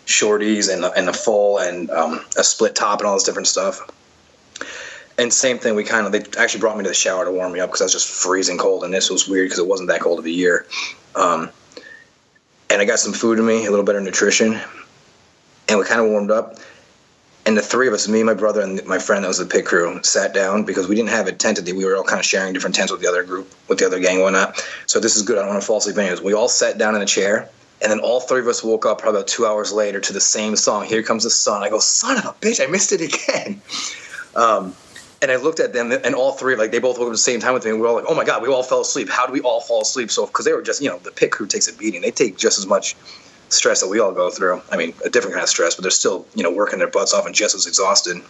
shorties and the full and a split top and all this different stuff. And same thing, they actually brought me to the shower to warm me up because I was just freezing cold, and this was weird because it wasn't that cold of a year. And I got some food in me, a little better nutrition, and we kind of warmed up. And the three of us, me, my brother, and my friend that was the pit crew, sat down because we didn't have it tented. We were all kind of sharing different tents with the other group, with the other gang and whatnot. So this is good. I don't want to fall asleep anyways. We all sat down in a chair, and then all three of us woke up probably about 2 hours later to the same song, Here Comes the Sun. I go, son of a bitch, I missed it again. And I looked at them, and all three, like, they both woke up at the same time with me, and we were all like, oh my God, we all fell asleep. How do we all fall asleep? So, because they were just, the pit crew takes a beating. They take just as much stress that we all go through. I mean, a different kind of stress, but they're still, working their butts off and just as exhausted.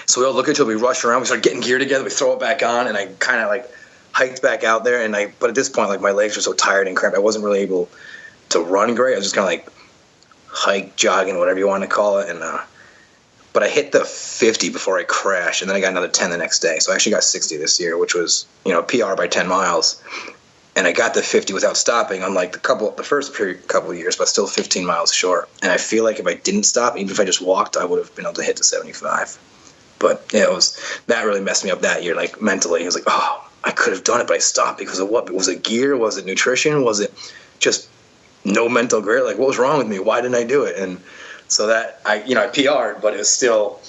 So we all look at each other, we rush around, we start getting gear together, we throw it back on, and I kind of, hiked back out there, but at this point, my legs were so tired and cramped, I wasn't really able to run great. I was just kind of, hike, jogging, whatever you want to call it, and but I hit the 50 before I crashed, and then I got another 10 the next day. So I actually got 60 this year, which was, PR by 10 miles. And I got the 50 without stopping, unlike the first couple of years, but still 15 miles short. And I feel like if I didn't stop, even if I just walked, I would have been able to hit the 75. But yeah, that really messed me up that year, mentally. It was like, oh, I could have done it, but I stopped because of what? Was it gear? Was it nutrition? Was it just no mental grit? What was wrong with me? Why didn't I do it? And so that I PR'd, but it was still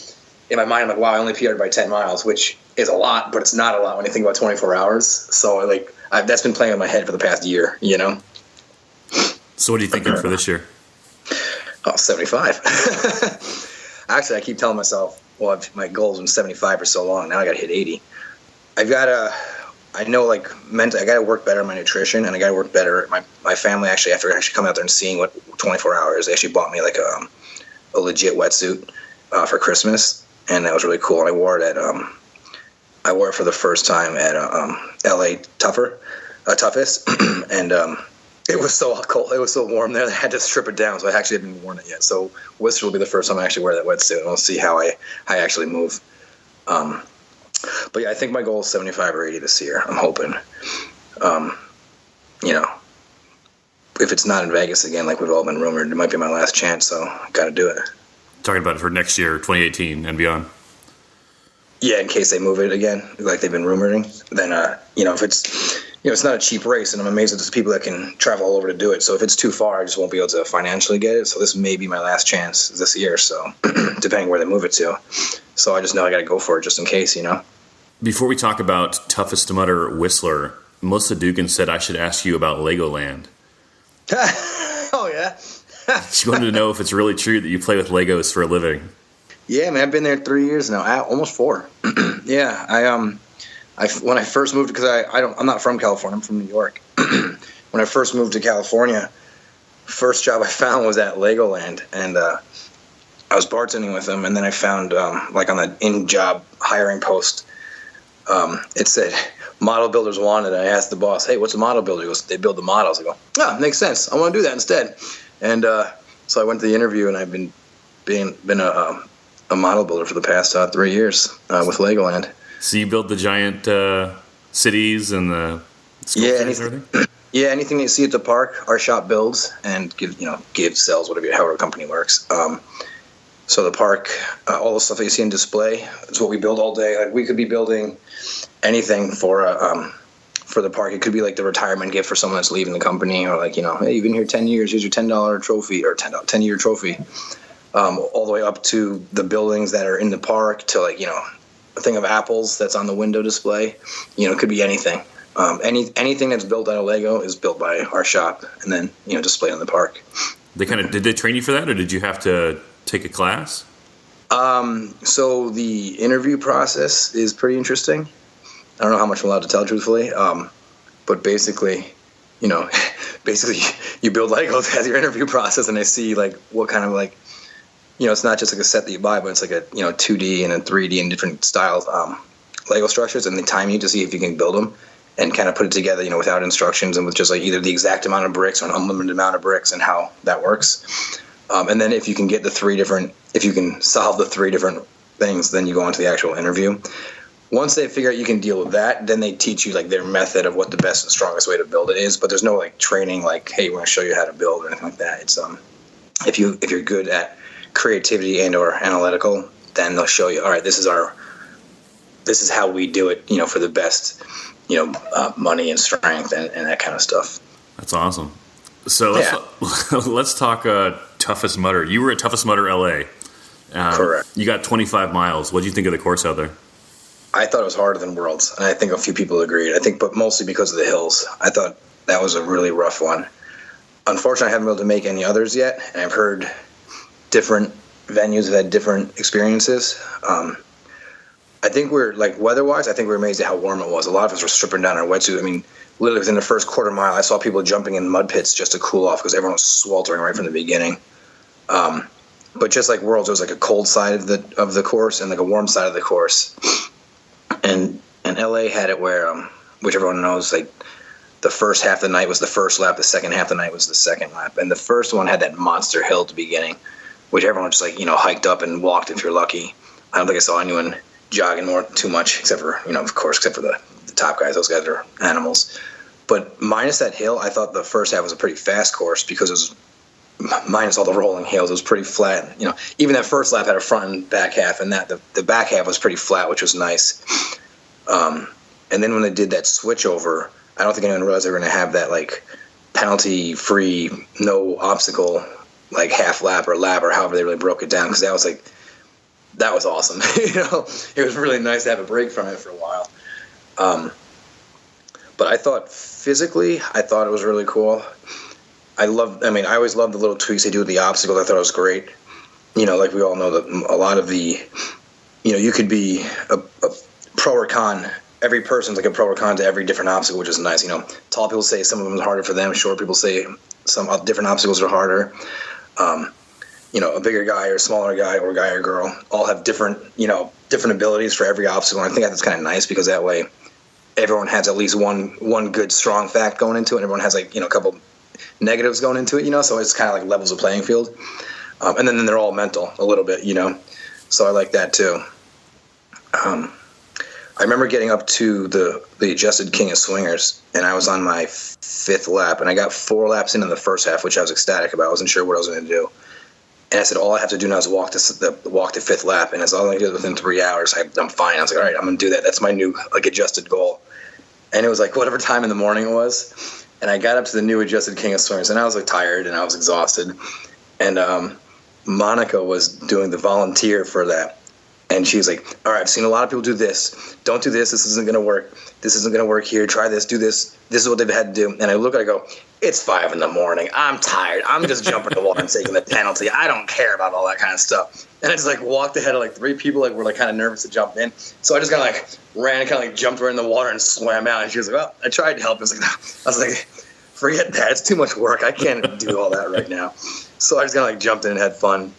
in my mind. I'm like, wow, I only PR'd by 10 miles, which is a lot, but it's not a lot when you think about 24 hours. So that's been playing in my head for the past year, So what are you thinking for this year? Oh, 75. Actually, I keep telling myself, well, my goal's been 75 for so long. Now I got to hit 80. I know, mentally, I got to work better on my nutrition, and I got to work better. My family, after coming out there and seeing what 24 hours, they actually bought me a legit wetsuit for Christmas, and that was really cool. And I wore it for the first time at LA Toughest, and it was so cold. It was so warm there. I had to strip it down, so I actually haven't worn it yet. So Worcester will be the first time I actually wear that wetsuit, and we'll see how I actually move. But yeah, I think my goal is 75 or 80 this year. I'm hoping. If it's not in Vegas again, like we've all been rumored, it might be my last chance, so I got to do it. Talking about it for next year, 2018 and beyond. Yeah, in case they move it again, like they've been rumoring, then, if it's, it's not a cheap race, and I'm amazed at the people that can travel all over to do it. So if it's too far, I just won't be able to financially get it. So this may be my last chance this year, so depending where they move it to. So I just know I got to go for it just in case, Before we talk about Toughest to Mutter Whistler, Melissa Dugan said I should ask you about Legoland. Oh, yeah? She wanted to know if it's really true that you play with Legos for a living. Yeah, man, I've been there 3 years now, almost 4. Yeah, when I first moved, because I'm not from California, I'm from New York. When I first moved to California, first job I found was at Legoland, and I was bartending with them, and then I found on the in-job hiring post, it said model builders wanted. I asked the boss, hey, what's a model builder? He goes, they build the models. I go, makes sense. I want to do that instead. And so I went to the interview, and I've been a model builder for the past 3 years with Legoland. So you build the giant cities and the sculptures and everything? Yeah, anything you see at the park, our shop builds and sells, however a company works. So the park, all the stuff that you see in display, is what we build all day. We could be building anything for the park. It could be the retirement gift for someone that's leaving the company, or hey, you've been here 10 years, here's your $10 trophy or 10-year trophy. All the way up to the buildings that are in the park to a thing of apples that's on the window display. It could be anything. Anything that's built out of Lego is built by our shop and then displayed in the park. Did they train you for that, or did you have to take a class? So the interview process is pretty interesting. I don't know how much I'm allowed to tell truthfully, but basically you build Legos as your interview process, and they see what kind of it's not just a set that you buy, but it's a 2D and a 3D and different styles Lego structures, and they time you to see if you can build them. and kind of put it together, without instructions and with just like either the exact amount of bricks or an unlimited amount of bricks and how that works. And then if you can solve the 3 different things, then you go on to the actual interview. Once they figure out you can deal with that, then they teach you like their method of what the best and strongest way to build it is. But there's no like training like, hey, we're going to show you how to build or anything like that. It's if you're good at creativity and or analytical, then they'll show you, all right, this is how we do it, for the best, money and strength and that kind of stuff. That's awesome. So let's talk Toughest Mudder. You were at Toughest Mudder LA. Correct. You got 25 miles. What did you think of the course out there? I thought it was harder than Worlds, and I think a few people agreed. But mostly because of the hills. I thought that was a really rough one. Unfortunately, I haven't been able to make any others yet, and I've heard different venues have had different experiences. I think we're, like, weather-wise, I think we're amazed at how warm it was. A lot of us were stripping down our wetsuit. I mean, literally within the first quarter mile, I saw people jumping in mud pits just to cool off because everyone was sweltering right from the beginning. But just like Worlds, there was like a cold side of the course and like a warm side of the course. And LA had it where, which everyone knows, like the first half of the night was the first lap, the second half of the night was the second lap. And the first one had that monster hill at the beginning, which everyone just like, hiked up and walked if you're lucky. I don't think I saw anyone jogging too much, except for, of course, except for the top guys. Those guys are animals. But minus that hill, I thought the first half was a pretty fast course because it was minus all the rolling hills. It was pretty flat. Even that first lap had a front and back half, and the back half was pretty flat, which was nice. And then when they did that switch over, I don't think anyone realized they were going to have that like penalty-free, no obstacle, like half lap or however they really broke it down, because that was awesome. It was really nice to have a break from it for a while. But I thought physically, it was really cool. I always love the little tweaks they do with the obstacles. I thought it was great. Like we all know that a lot of the, you could be a pro or con. Every person's like a pro or con to every different obstacle, which is nice. Tall people say some of them are harder for them. Short people say some different obstacles are harder. A bigger guy or a smaller guy or guy or girl all have different abilities for every obstacle. And I think that's kind of nice because that way everyone has at least one good strong fact going into it. And everyone has like, a couple negatives going into it, so it's kind of like levels the playing field. And then they're all mental a little bit, so I like that too. I remember getting up to the adjusted King of Swingers, and I was on my 5th lap, and I got 4 laps in the first half, which I was ecstatic about. I wasn't sure what I was going to do. And I said, all I have to do now is walk the 5th lap, and as long as I get within 3 hours, I'm fine. I was like, all right, I'm going to do that. That's my new adjusted goal. And it was like whatever time in the morning it was. And I got up to the new adjusted King of Swingers, and I was tired and I was exhausted. And Monica was doing the volunteer for that. And she was like, all right, I've seen a lot of people do this. Don't do this. This isn't going to work. This isn't going to work here. Try this. Do this. This is what they've had to do. And I look at it, I go, it's 5 a.m. I'm tired. I'm just jumping the wall and taking the penalty. I don't care about all that kind of stuff. And I just walked ahead of 3 people were kind of nervous to jump in. So I just kind of ran and kind of jumped right in the water and swam out. And she was like, well, I tried to help. I was like, forget that. It's too much work. I can't do all that right now. So I just kind of jumped in and had fun.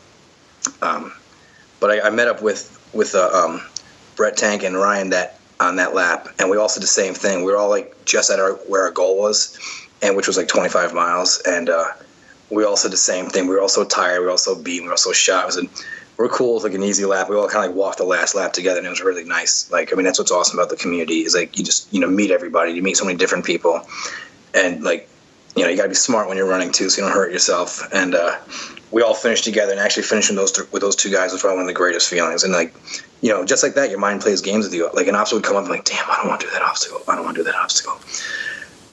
But I met up with Brett Tank and Ryan on that lap, and we all said the same thing. We were all just at where our goal was, and which was 25 miles, and we all said the same thing. We were all so tired, we were all so beaten, we were all so shot. We're cool. It was an easy lap. We all kind of walked the last lap together, and it was really nice. That's what's awesome about the community is you just meet everybody. You meet so many different people, and you got to be smart when you're running too, so you don't hurt yourself. And we all finished together, and actually finishing with those 2 guys was probably one of the greatest feelings. And just like that, your mind plays games with you. An obstacle would come up, and damn, I don't want to do that obstacle. I don't want to do that obstacle.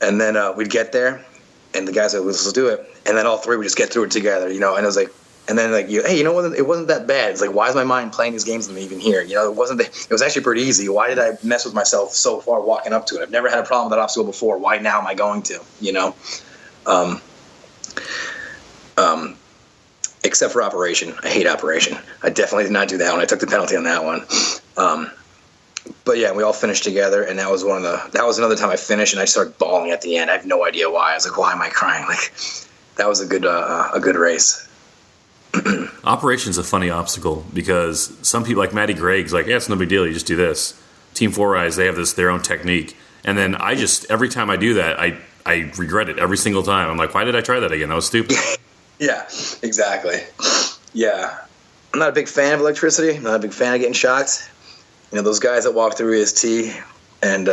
And then we'd get there, and the guys would let's do it. And then all 3 would just get through it together, And it was and then hey, it wasn't that bad. It's why is my mind playing these games with me even here? It wasn't. It was actually pretty easy. Why did I mess with myself so far walking up to it? I've never had a problem with that obstacle before. Why now am I going to? Except for Operation. I hate Operation. I definitely did not do that one. I took the penalty on that one. But yeah, we all finished together, and that was another time I finished, and I started bawling at the end. I have no idea why. I was why am I crying? That was a good race. Operation's a funny obstacle because some people like Matty Gregg's yeah, it's no big deal. You just do this. Team 4 Eyes, they have their own technique. And then every time I do that, I regret it every single time. I'm like, why did I try that again? That was stupid. Yeah, exactly. Yeah. I'm not a big fan of electricity. I'm not a big fan of getting shocked. Those guys that walk through EST and,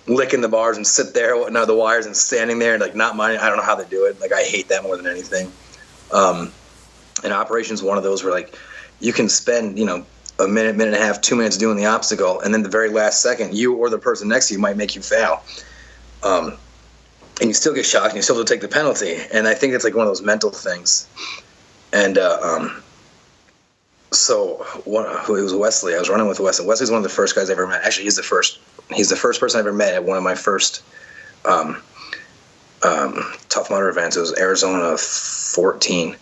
licking the bars and sit there, the wires and standing there and, not minding. I don't know how they do it. I hate that more than anything. And operation's one of those where, you can spend, a minute and a half, 2 minutes doing the obstacle, and then the very last second, you or the person next to you might make you fail. And you still get shocked, and you still have to take the penalty. And I think it's one of those mental things. And so it was Wesley. I was running with Wesley. Wesley's one of the first guys I ever met. Actually, he's the first person I ever met at one of my first Tough Mudder events. It was Arizona 14.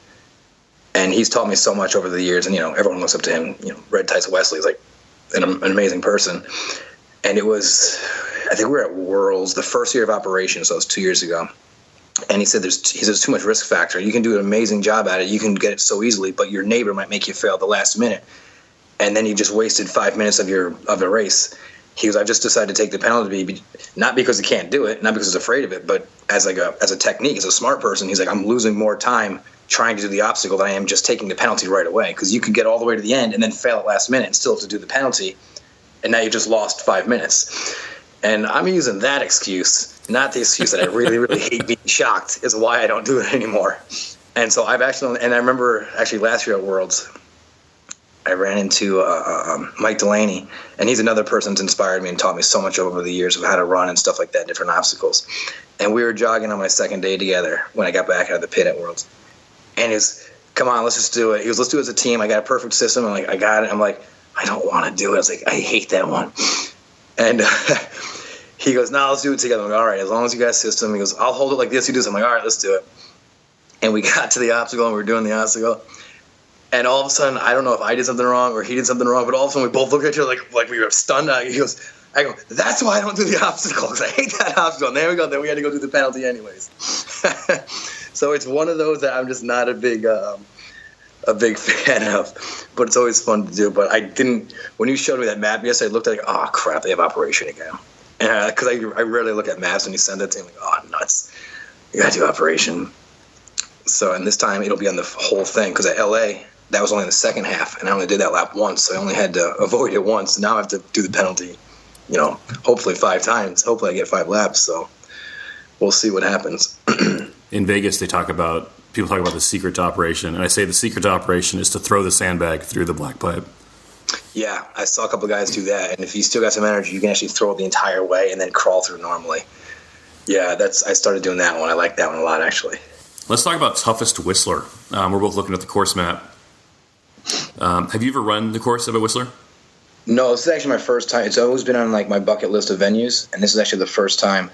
And he's taught me so much over the years, and everyone looks up to him. Red Tights Wesley is an amazing person. And it was, I think we were at Worlds, the first year of operation, so it was 2 years ago. And he said there's too much risk factor. You can do an amazing job at it. You can get it so easily, but your neighbor might make you fail at the last minute, and then you just wasted 5 minutes of the race. He goes, I've just decided to take the penalty, not because he can't do it, not because he's afraid of it, but as a technique, as a smart person. He's like, I'm losing more time trying to do the obstacle than I am just taking the penalty right away, because you could get all the way to the end and then fail at last minute and still have to do the penalty, and now you just lost 5 minutes. And I'm using that excuse, not the excuse that I really, really hate being shocked, is why I don't do it anymore. And so and I remember actually last year at Worlds, I ran into Mike Delaney, and he's another person that's inspired me and taught me so much over the years of how to run and stuff like that, different obstacles. And we were jogging on my second day together when I got back out of the pit at Worlds. And he was, come on, let's just do it. He goes, let's do it as a team. I got a perfect system. I'm like, I got it. I'm like, I don't want to do it. I was like, I hate that one. And he goes, no, let's do it together. I'm like, all right, as long as you got a system. He goes, I'll hold it like this. You do something. I'm like, all right, let's do it. And we got to the obstacle, and we were doing the obstacle. And all of a sudden, I don't know if I did something wrong or he did something wrong, but all of a sudden we both looked at each other like we were stunned. I go, that's why I don't do the obstacle, because I hate that obstacle. And there we go. Then we had to go do the penalty anyways. So it's one of those that I'm just not a big fan of, but it's always fun to do. But I didn't, when you showed me that map yesterday, I looked at it, oh crap, they have operation again. And because I rarely look at maps when you send it to me, like, oh nuts, you gotta do operation. So, and this time it'll be on the whole thing, because at LA, that was only the second half, and I only did that lap once, so I only had to avoid it once. Now I have to do the penalty, hopefully 5 times. Hopefully I get 5 laps, so we'll see what happens. In Vegas, people talk about the secret to operation, and I say the secret to operation is to throw the sandbag through the black pipe. Yeah, I saw a couple of guys do that, and if you still got some energy, you can actually throw it the entire way and then crawl through normally. Yeah, I started doing that one. I like that one a lot, actually. Let's talk about toughest Whistler. We're both looking at the course map. Have you ever run the course of a Whistler? No, this is actually my first time. It's always been on my bucket list of venues, and this is actually the first time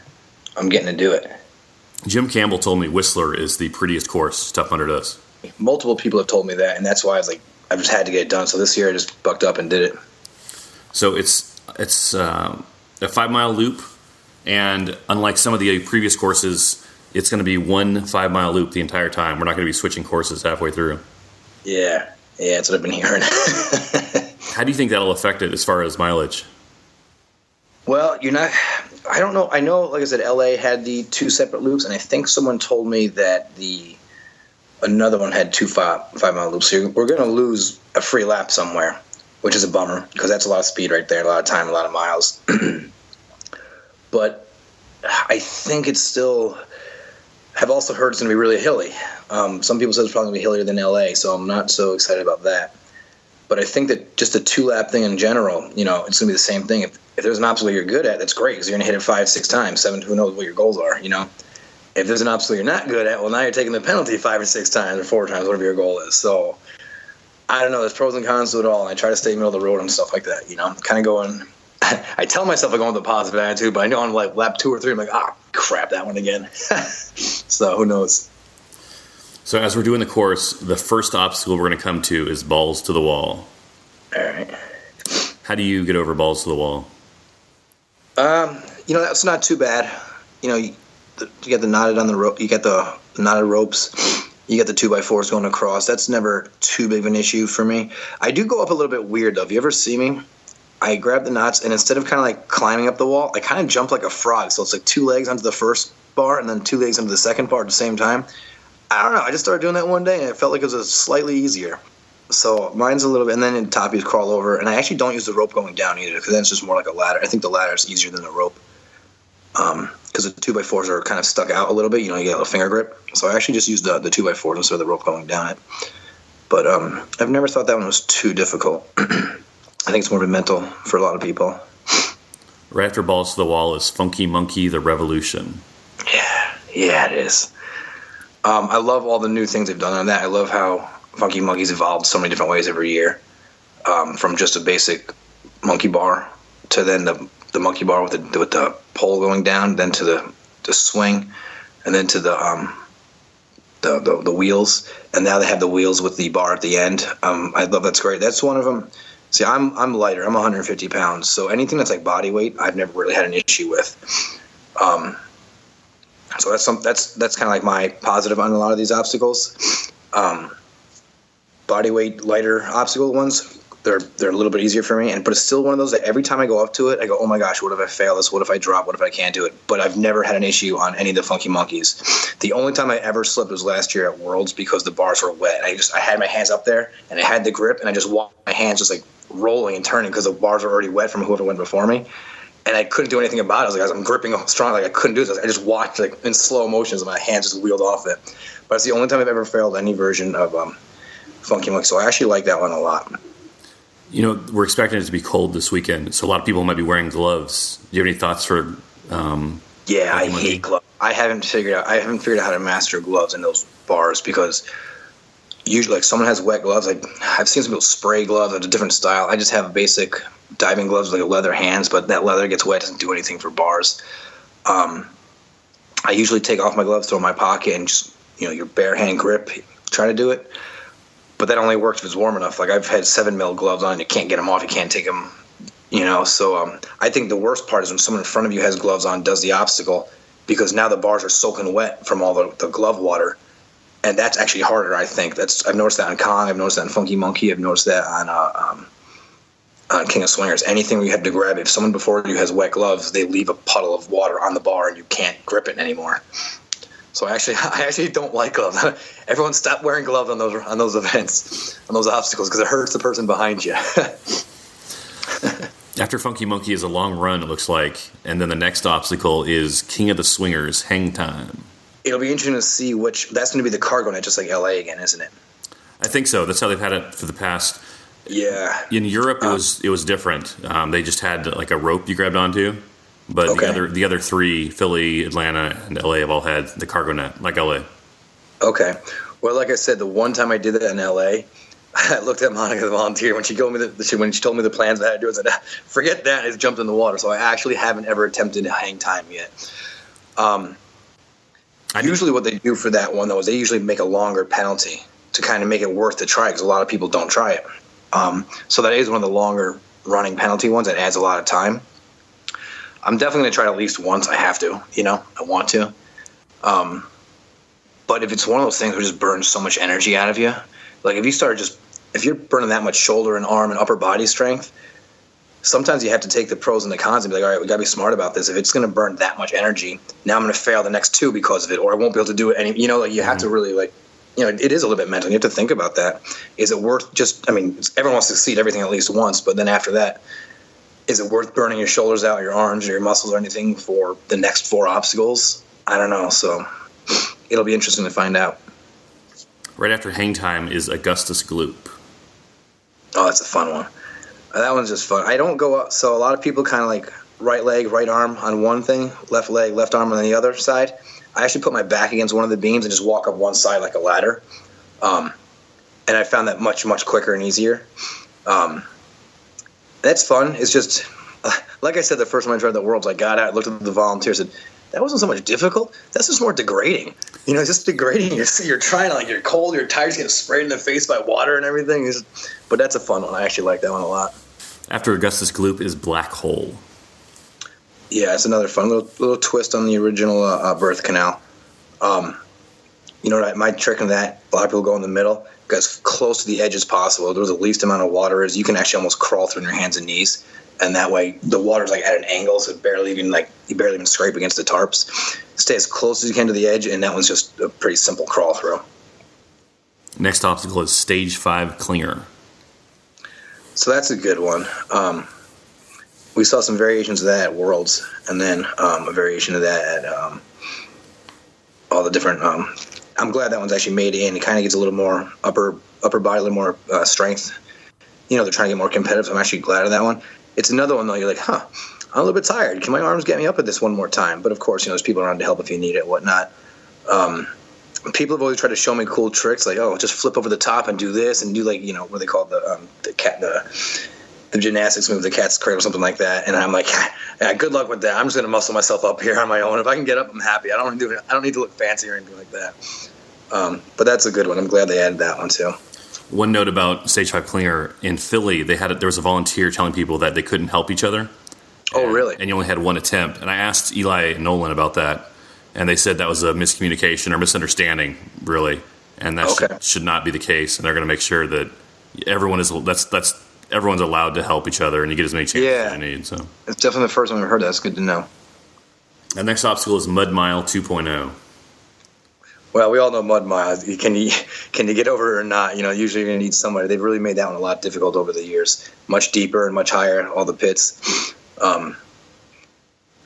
I'm getting to do it. Jim Campbell told me Whistler is the prettiest course Tough Mudder does. Multiple people have told me that, and that's why I was like, I just had to get it done. So this year I just bucked up and did it. So it's a 5-mile loop, and unlike some of the previous courses, it's going to be one 5-mile loop the entire time. We're not going to be switching courses halfway through. Yeah, that's what I've been hearing. How do you think that'll affect it as far as mileage? Well, I don't know. I know, like I said, LA had the 2 separate loops, and I think someone told me that another one had 2 5-mile loops. So we're going to lose a free lap somewhere, which is a bummer, because that's a lot of speed right there, a lot of time, a lot of miles. But I think it's still. I've also heard it's going to be really hilly. Some people said it's probably going to be hillier than LA, so I'm not so excited about that. But I think that just a 2-lap thing in general, it's going to be the same thing. If there's an obstacle you're good at, that's great, because you're going to hit it 5-6 times, 7. Who knows what your goals are? If there's an obstacle you're not good at, well, now you're taking the penalty 5 or 6 times or 4 times, whatever your goal is. So I don't know. There's pros and cons to it all. And I try to stay middle of the road and stuff like that. Kind of going. I tell myself I'm going with a positive attitude, but I know on lap 2 or 3, I'm like, crap, that one again. So who knows? So as we're doing the course, the first obstacle we're going to come to is balls to the wall. All right. How do you get over balls to the wall? That's not too bad. You get the knotted on the rope. You get the knotted ropes. You get the 2x4s going across. That's never too big of an issue for me. I do go up a little bit weird though. If you ever see me, I grabbed the knots, and instead of kind of like climbing up the wall, I kind of jumped like a frog. So it's like 2 legs onto the first bar and then 2 legs onto the second bar at the same time. I don't know. I just started doing that one day, and it felt like it was slightly easier. So mine's a little bit, and then in top you crawl over, and I actually don't use the rope going down either, because then it's just more like a ladder. I think the ladder is easier than the rope, because the 2x4s are kind of stuck out a little bit. You know, you get a little finger grip. So I actually just use the 2x4s instead of the rope going down it. But I've never thought that one was too difficult. I think it's more of a mental for a lot of people. Right after Balls to the Wall is Funky Monkey: The Revolution. Yeah, it is. I love all the new things they've done on that. I love how Funky Monkey's evolved so many different ways every year, from just a basic monkey bar to then the monkey bar with the pole going down, then to the swing, and then to the wheels, and now they have the wheels with the bar at the end. I love that's great. That's one of them. See, I'm lighter. I'm 150 pounds, so anything that's like body weight, I've never really had an issue with. So that's kind of like my positive on a lot of these obstacles. Body weight lighter obstacle ones, they're a little bit easier for me, but it's still one of those that every time I go up to it, I go, oh my gosh, what if I fail this? What if I drop? What if I can't do it? But I've never had an issue on any of the Funky Monkeys. The only time I ever slipped was last year at Worlds because the bars were wet. I had my hands up there and I had the grip, and I just walked my hands just like rolling and turning because the bars were already wet from whoever went before me. And I couldn't do anything about it. I was like, I'm gripping strong, like I couldn't do this. I just watched like in slow motions, and my hands just wheeled off it. But it's the only time I've ever failed any version of Funky Monkey. So I actually like that one a lot. You know, we're expecting it to be cold this weekend, so a lot of people might be wearing gloves. Do you have any thoughts for? I hate gloves. I haven't figured out how to master gloves in those bars, because usually, like, someone has wet gloves. Like, I've seen some people spray gloves of a different style. I just have basic diving gloves, like leather hands, but that leather gets wet, doesn't do anything for bars. I usually take off my gloves, throw in my pocket, and just, your bare hand grip, try to do it. But that only works if it's warm enough. Like, I've had 7 mil gloves on, you can't get them off, you can't take them, So I think the worst part is when someone in front of you has gloves on, does the obstacle, because now the bars are soaking wet from all the glove water. And that's actually harder, I think. I've noticed that on Kong, I've noticed that on Funky Monkey, I've noticed that on King of Swingers. Anything where you have to grab it, if someone before you has wet gloves, they leave a puddle of water on the bar and you can't grip it anymore. So I actually don't like gloves. Everyone stop wearing gloves on those events, on those obstacles, because it hurts the person behind you. After Funky Monkey is a long run, it looks like, and then the next obstacle is King of the Swingers, Hang Time. It'll be interesting to see that's going to be the cargo net, just like LA again, isn't it? I think so. That's how they've had it for the past. Yeah. In Europe, it was different. They just had like a rope you grabbed onto, but okay. the other three, Philly, Atlanta, and LA, have all had the cargo net, like LA. Okay. Well, like I said, the one time I did that in LA, I looked at Monica, the volunteer, when she told me the plans I had to do, I said, forget that, I just jumped in the water. So I actually haven't ever attempted to hang time yet. Usually what they do for that one, though, is they usually make a longer penalty to kind of make it worth the try, because a lot of people don't try it. So that is one of the longer running penalty ones that adds a lot of time. I'm definitely going to try it at least once. I have to, I want to. But if it's one of those things where it just burns so much energy out of you, like if you're burning that much shoulder and arm and upper body strength, sometimes you have to take the pros and the cons and be like, all right, we got to be smart about this. If it's going to burn that much energy, now I'm going to fail the next 2 because of it, or I won't be able to do it any, you have to really it is a little bit mental. You have to think about that. Is it worth everyone wants to succeed everything at least once, but then after that, is it worth burning your shoulders out, your arms, or your muscles, or anything for the next 4 obstacles? I don't know. So it'll be interesting to find out. Right after Hang Time is Augustus Gloop. Oh, that's a fun one. That one's just fun. I don't go up. So a lot of people kind of like right leg, right arm on one thing, left leg, left arm on the other side. I actually put my back against one of the beams and just walk up one side like a ladder. And I found that much, much quicker and easier. That's fun. It's just, like I said, the first time I tried the Worlds, I got out, looked at the volunteers, and said, that wasn't so much difficult. That's just more degrading. It's just degrading. You're trying to, you're cold, your tires getting sprayed in the face by water and everything. But that's a fun one. I actually like that one a lot. After Augustus Gloop is Black Hole. Yeah, it's another fun little twist on the original birth canal. My trick in that, a lot of people go in the middle, go as close to the edge as possible. There's the least amount of water is. You can actually almost crawl through your hands and knees. and that way the water's like at an angle, so you barely even scrape against the tarps. Stay as close as you can to the edge, and that one's just a pretty simple crawl through. Next obstacle is Stage 5 Clinger. So that's a good one. We saw some variations of that at Worlds, and then a variation of that at all the different. I'm glad that one's actually made in. It kind of gets a little more upper body, a little more strength. They're trying to get more competitive. So I'm actually glad of that one. It's another one though. You're like, I'm a little bit tired. Can my arms get me up at this one more time? But of course, there's people around to help if you need it, whatnot. People have always tried to show me cool tricks, like, just flip over the top and do this, and do what they call the gymnastics move, the cat's cradle, something like that. And I'm like, yeah, good luck with that. I'm just going to muscle myself up here on my own. If I can get up, I'm happy. I don't need to look fancy or anything like that. But that's a good one. I'm glad they added that one too. One note about Stage 5 Clinger in Philly, there was a volunteer telling people that they couldn't help each other. Oh, really? And you only had one attempt. And I asked Eli and Nolan about that, and they said that was a miscommunication or misunderstanding, really. And that should not be the case. And they're going to make sure that everyone's allowed to help each other, and you get as many chances as you need. So it's definitely the first time I've heard that. It's good to know. The next obstacle is Mud Mile 2.0. Well, we all know Mud Mile. Can you get over it or not? Usually you're going to need somebody. They've really made that one a lot difficult over the years. Much deeper and much higher, all the pits.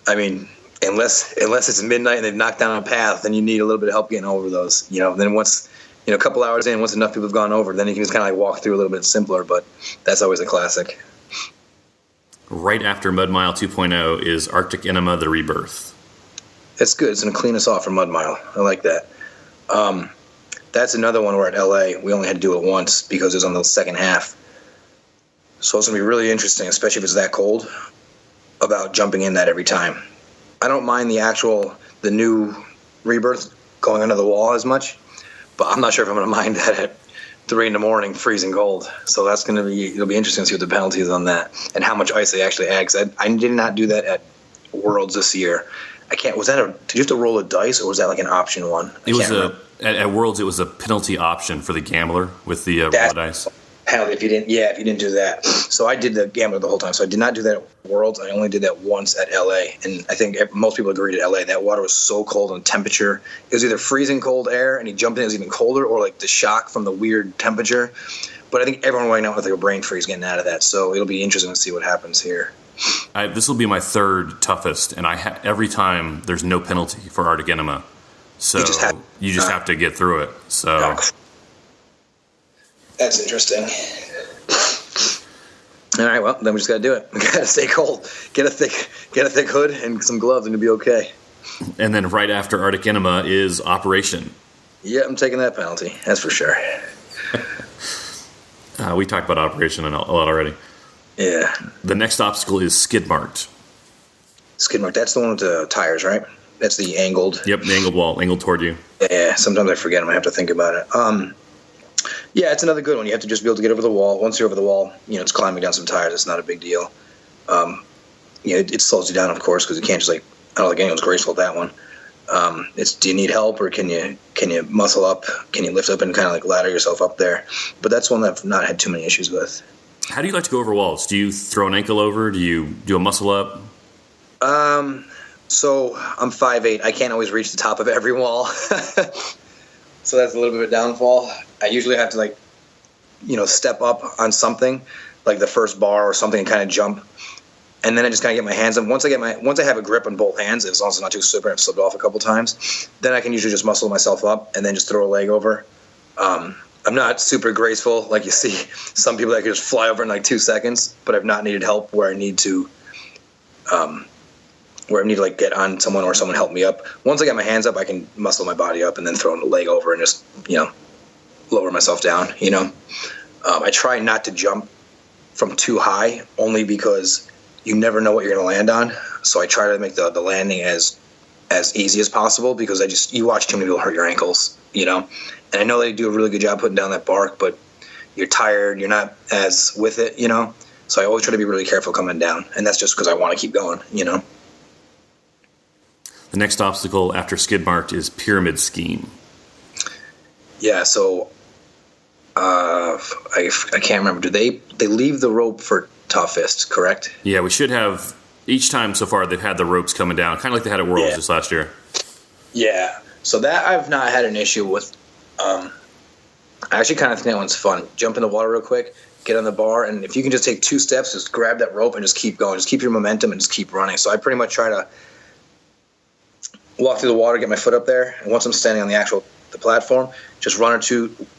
Unless it's midnight and they've knocked down a path, then you need a little bit of help getting over those. Then once, a couple hours in, once enough people have gone over, then you can just kind of like walk through a little bit simpler, but that's always a classic. Right after Mud Mile 2.0 is Arctic Enema, The Rebirth. That's good. It's going to clean us off for Mud Mile. I like that. That's another one where at LA, we only had to do it once because it was on the second half. So it's going to be really interesting, especially if it's that cold, about jumping in that every time. I don't mind the new Rebirth going under the wall as much, but I'm not sure if I'm going to mind that at 3 a.m, freezing cold. So it'll be interesting to see what the penalty is on that and how much ice they actually add. Because I did not do that at Worlds this year. Did you have to roll a dice, or was that like an option one? At Worlds, it was a penalty option for the gambler with the roll of dice. Penalty if you didn't do that. So I did the gambler the whole time. So I did not do that at Worlds. I only did that once at LA, and I think most people agreed at LA that water was so cold and temperature. It was either freezing cold air, and he jumped in, it was even colder, or like the shock from the weird temperature. But I think everyone right now with like a brain freeze getting out of that. So it'll be interesting to see what happens here. This will be my third toughest, and every time there's no penalty for Arctic Enema. So you just have to get through it. So that's interesting. All right, well, then we just got to do it. We got to stay cold. Get a thick hood and some gloves, and you'll be okay. And then right after Arctic Enema is Operation. Yeah, I'm taking that penalty. That's for sure. We talked about Operation a lot already. Yeah. The next obstacle is Skid Marked. Skid Marked. That's the one with the tires, right? That's the angled. Yep, the angled wall, angled toward you. Yeah, sometimes I forget them. I have to think about it. Yeah, it's another good one. You have to just be able to get over the wall. Once you're over the wall, it's climbing down some tires. It's not a big deal. It slows you down, of course, because you can't just I don't think anyone's graceful at that one. Do you need help, or can you muscle up? Can you lift up and kind of like ladder yourself up there? But that's one that I've not had too many issues with. How do you like to go over walls? Do you throw an ankle over? Do you do a muscle up? So I'm 5'8". I can't always reach the top of every wall. So that's a little bit of a downfall. I usually have to step up on something, like the first bar or something, and kind of jump. And then I just kind of get my hands up. Once I have a grip on both hands, as long as it's not too slippery, I've slipped off a couple times, then I can usually just muscle myself up and then just throw a leg over. I'm not super graceful, like you see some people that can just fly over in like 2 seconds, but I've not needed help where I need to get on someone or someone help me up. Once I get my hands up, I can muscle my body up and then throw a leg over and just, lower myself down, I try not to jump from too high, only because you never know what you're going to land on. So I try to make the landing as easy as possible, because you watch too many people hurt your ankles, And I know they do a really good job putting down that bark, but you're tired, you're not as with it, So I always try to be really careful coming down, and that's just because I want to keep going, The next obstacle after Skid Marked is Pyramid Scheme. Yeah, so I can't remember. Do they leave the rope for toughest, correct? Yeah, we should have, each time so far they've had the ropes coming down, kind of like they had at Worlds this last year. Yeah, so that I've not had an issue with. I actually kind of think that one's fun. Jump in the water real quick, get on the bar, and if you can just take 2 steps, just grab that rope and just keep going. Just keep your momentum and just keep running. So I pretty much try to walk through the water, get my foot up there, and once I'm standing on the platform, just run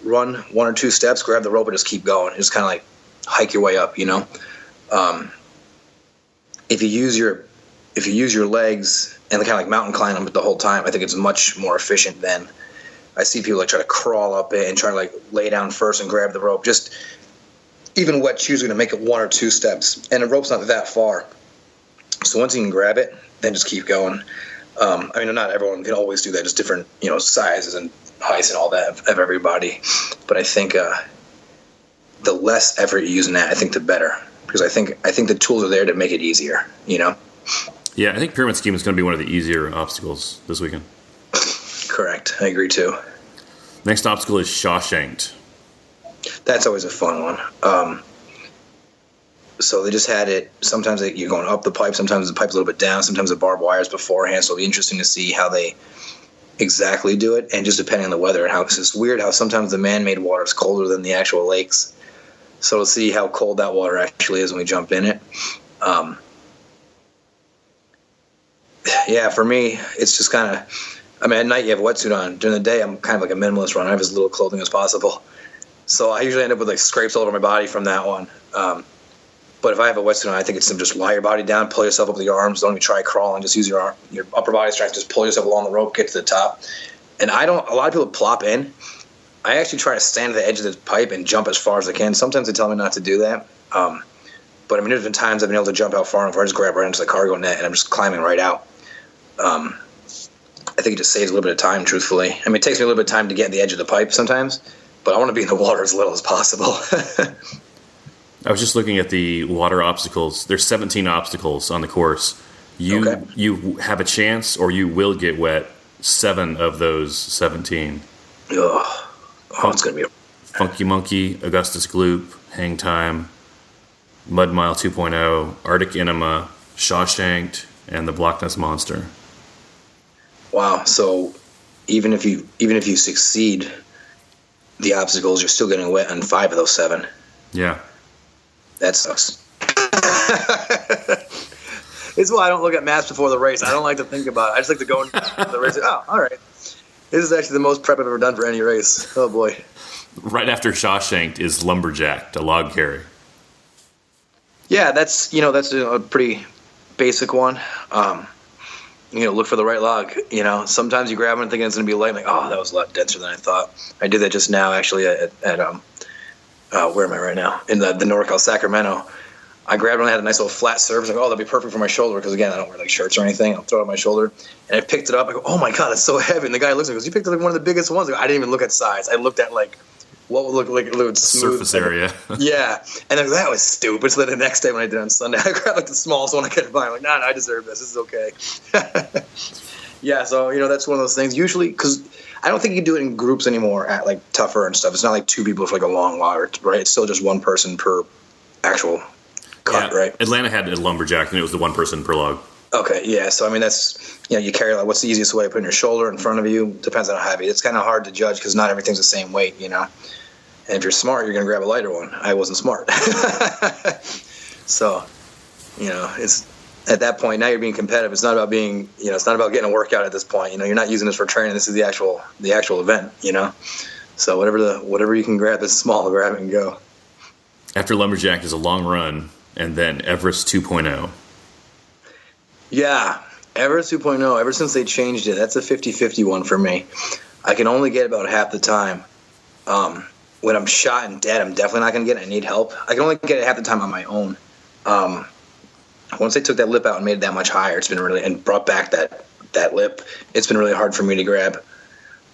1 or 2 steps, grab the rope, and just keep going. Just kind of like hike your way up, you know. If you use your legs and kind of like mountain climb them the whole time, I think it's much more efficient than I see people like try to crawl up it and try to like lay down first and grab the rope. Just even wet shoes are going to make it 1 or 2 steps, and the rope's not that far. So once you can grab it, then just keep going. I mean, not everyone can always do that. Just different, sizes and heights and all that of everybody. But I think the less effort you use in that, I think the better, because I think the tools are there to make it easier. Yeah, I think pyramid scheme is going to be one of the easier obstacles this weekend. Correct. I agree too. Next obstacle is Shawshanked. That's always a fun one. So they just had it. Sometimes you're going up the pipe. Sometimes the pipe's a little bit down. Sometimes the barbed wire's beforehand. So it'll be interesting to see how they exactly do it, and just depending on the weather and how it's weird how sometimes the man-made water is colder than the actual lakes. So we'll see how cold that water actually is when we jump in it. Yeah, for me, it's just kind of. I mean, at night you have a wetsuit on. During the day, I'm kind of like a minimalist runner. I have as little clothing as possible. So I usually end up with like scrapes all over my body from that one. But if I have a wetsuit on, I think it's to just lie your body down, pull yourself up with your arms. Don't even try crawling. Just use your upper body strength. Just pull yourself along the rope, get to the top. And a lot of people plop in. I actually try to stand at the edge of the pipe and jump as far as I can. Sometimes they tell me not to do that. But I mean, there's been times I've been able to jump out far enough where I just grab right into the cargo net and I'm just climbing right out. I think it just saves a little bit of time, truthfully. I mean, it takes me a little bit of time to get at the edge of the pipe sometimes, but I want to be in the water as little as possible. I was just looking at the water obstacles. There's 17 obstacles on the course. You have a chance, or you will get wet 7 of those 17. Oh, it's going to be Funky Monkey, Augustus Gloop, Hang Time, Mud Mile 2.0, Arctic Enema, Shawshanked, and the Block Ness Monster. Wow. So even if you succeed the obstacles, you're still getting wet on 5 of those 7. Yeah. That sucks. It's why I don't look at maps before the race. I don't like to think about it. I just like to go into the race. Oh, all right. This is actually the most prep I've ever done for any race. Oh, boy. Right after Shawshanked is Lumberjacked, a log carry. Yeah, that's a pretty basic one. Look for the right log. Sometimes you grab one thinking it's going to be light. Like, oh, that was a lot denser than I thought. I did that just now, actually, at where am I right now? In the NorCal, Sacramento. I grabbed one that had a nice little flat surface. Like, oh, that'd be perfect for my shoulder, because, again, I don't wear, like, shirts or anything. I'll throw it on my shoulder. And I picked it up. I go, oh, my God, it's so heavy. And the guy looks at me and goes, you picked up like one of the biggest ones. I go, I didn't even look at size. I looked at, like, what would look like it would smooth. Surface area. Yeah. And then that was stupid. So then the next day when I did it on Sunday, I grabbed, like, the smallest one I could find. I'm like, no, I deserve this. This is okay. Yeah, so, that's one of those things. Usually, because I don't think you do it in groups anymore at, like, tougher and stuff. It's not like 2 people for, like, a long while, right? It's still just 1 person per actual cut, right? Atlanta had a lumberjack, and it was the 1 person per log. Okay, yeah. So, I mean, that's, you carry, like, what's the easiest way to put in your shoulder in front of you? Depends on how heavy. It's kind of hard to judge because not everything's the same weight, And if you're smart, you're going to grab a lighter one. I wasn't smart. So, it's... At that point, now you're being competitive. It's not about being, it's not about getting a workout at this point. You're not using this for training. This is the actual event. So whatever you can grab that's small, grab it and go. After Lumberjack is a long run, and then Everest 2.0. Yeah, Everest 2.0. Ever since they changed it, that's a 50-50 one for me. I can only get about half the time. When I'm shot and dead, I'm definitely not going to get it. I need help. I can only get it half the time on my own. Once they took that lip out and made it that much higher, it's been really, and brought back that lip, it's been really hard for me to grab.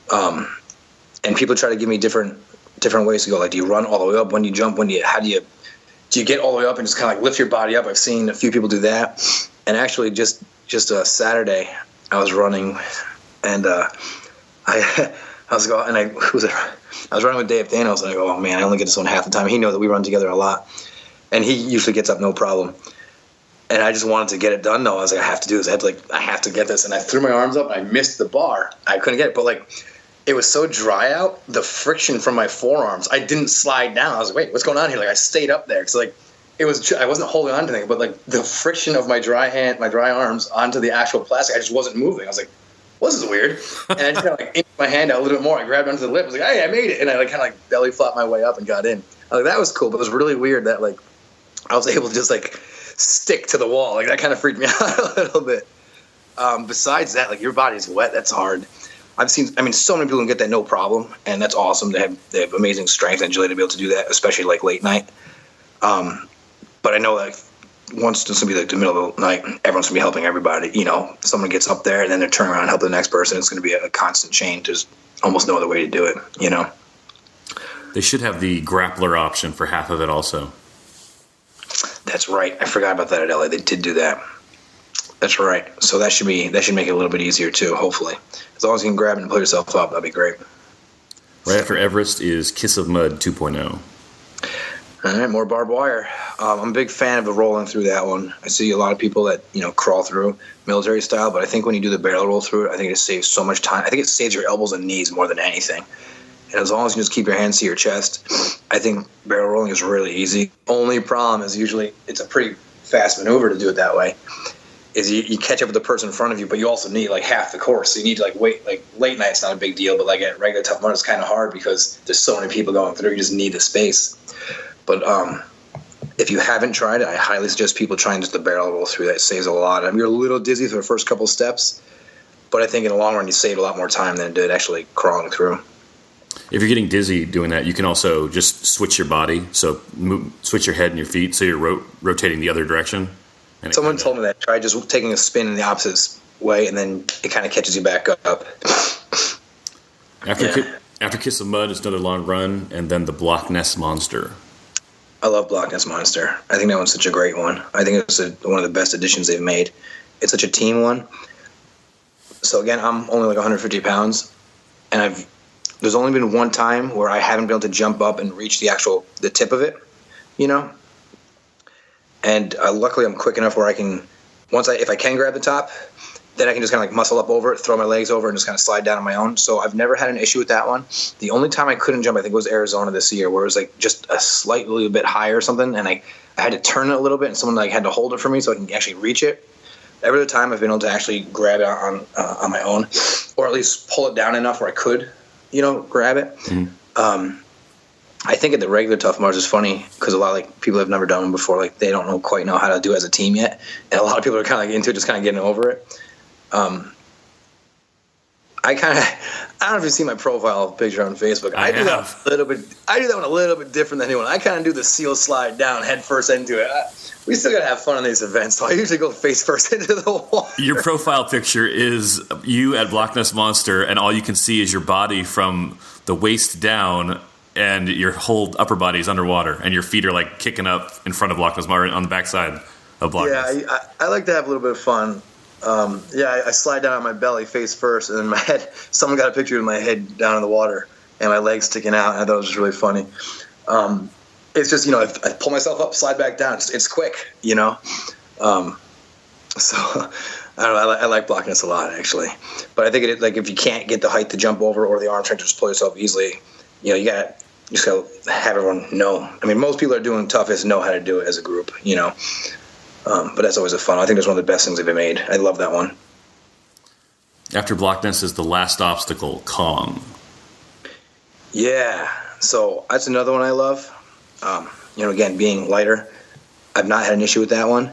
And people try to give me different ways to go. Like, do you run all the way up when you jump? Do you get all the way up and just kind of like lift your body up? I've seen a few people do that. And actually, just Saturday, I was running, and I was running with Dave Thanos, and I go, oh man, I only get this one half the time. He knows that we run together a lot. and he usually gets up no problem. And I just wanted to get it done, though. I was like, I have to do this. I have to get this. And I threw my arms up, and I missed the bar. I couldn't get it. But, like, it was so dry out, the friction from my forearms, I didn't slide down. I was like, wait, what's going on here? Like, I stayed up there. Because, like, I wasn't holding on to anything. But, like, the friction of my dry arms onto the actual plastic, I just wasn't moving. I was like, well, this is weird. And I just kind of, like, inched my hand out a little bit more. I grabbed onto the lip. I was like, hey, I made it. And I, like, kind of, like, belly flopped my way up and got in. I was like, that was cool. But it was really weird that, like, I was able to just, like, stick to the wall. Like, that kind of freaked me out a little bit. Besides that, like, your body's wet. That's hard. So many people can get that no problem, and that's awesome. They have amazing strength and agility to be able to do that, especially like late night. But I know like once it's gonna be like the middle of the night, everyone's gonna be helping everybody. You know, someone gets up there and then they're turning around and helping the next person. It's gonna be a constant chain. There's almost no other way to do it. You know. They should have the grappler option for half of it also. That's right. I forgot about that at LA. They did do that. That's right. So that should make it a little bit easier too, hopefully. As long as you can grab it and pull yourself up, that'd be great. Right after Everest is Kiss of Mud 2.0. All right, more barbed wire. I'm a big fan of the rolling through that one. I see a lot of people that, crawl through military style, but I think when you do the barrel roll through it, I think it saves so much time. I think it saves your elbows and knees more than anything. And as long as you just keep your hands to your chest, I think barrel rolling is really easy. Only problem is usually it's a pretty fast maneuver to do it that way. Is you catch up with the person in front of you, but you also need like half the course. So you need to like wait. Like late night, it's not a big deal, but like at regular Tough Mudder, it's kind of hard because there's so many people going through. You just need the space. But if you haven't tried it, I highly suggest people trying just the barrel roll through. That saves a lot. I mean, you're a little dizzy for the first couple steps, but I think in the long run you save a lot more time than it did actually crawling through. If you're getting dizzy doing that, you can also just switch your body. So switch your head and your feet so you're rotating the other direction. Someone told me that. Try just taking a spin in the opposite way, and then it kind of catches you back up. After Kiss of Mud is another long run, and then the Block Ness Monster. I love Block Ness Monster. I think that one's such a great one. I think it's one of the best additions they've made. It's such a team one. So again, I'm only like 150 pounds, and there's only been one time where I haven't been able to jump up and reach the tip of it, And luckily, I'm quick enough where I can, if I can grab the top, then I can just kind of like muscle up over it, throw my legs over, and just kind of slide down on my own. So I've never had an issue with that one. The only time I couldn't jump, I think, was Arizona this year, where it was like just a slightly bit higher or something, and I had to turn it a little bit, and someone like had to hold it for me so I can actually reach it. Every other time, I've been able to actually grab it on my own, or at least pull it down enough where I could, grab it. Mm-hmm. I think at the regular Tough Mudder is funny because a lot of like people have never done them before. Like they don't quite know how to do it as a team yet, and a lot of people are kind of like into it, just kind of getting over it. I don't know if you see my profile picture on Facebook. I do that one a little bit different than anyone. I kind of do the seal slide down head first into it. We still gotta have fun on these events, so I usually go face first into the wall. Your profile picture is you at Block Ness Monster, and all you can see is your body from the waist down. And your whole upper body is underwater, and your feet are like kicking up in front of Block Ness on the backside of Block Ness. Yeah, I like to have a little bit of fun. I slide down on my belly face first, and then my head. Someone got a picture of my head down in the water and my legs sticking out. And I thought it was just really funny. It's just I pull myself up, slide back down. It's quick, So I don't know. I like Block Ness a lot actually, but I think if you can't get the height to jump over or the arm strength to just pull yourself easily, you just gotta have everyone know. I mean, most people are doing toughest know how to do it as a group, but that's always a fun. I think that's one of the best things they've ever made. I love that one. After Block Ness is the last obstacle, Kong. Yeah, so that's another one I love. Again, being lighter, I've not had an issue with that one.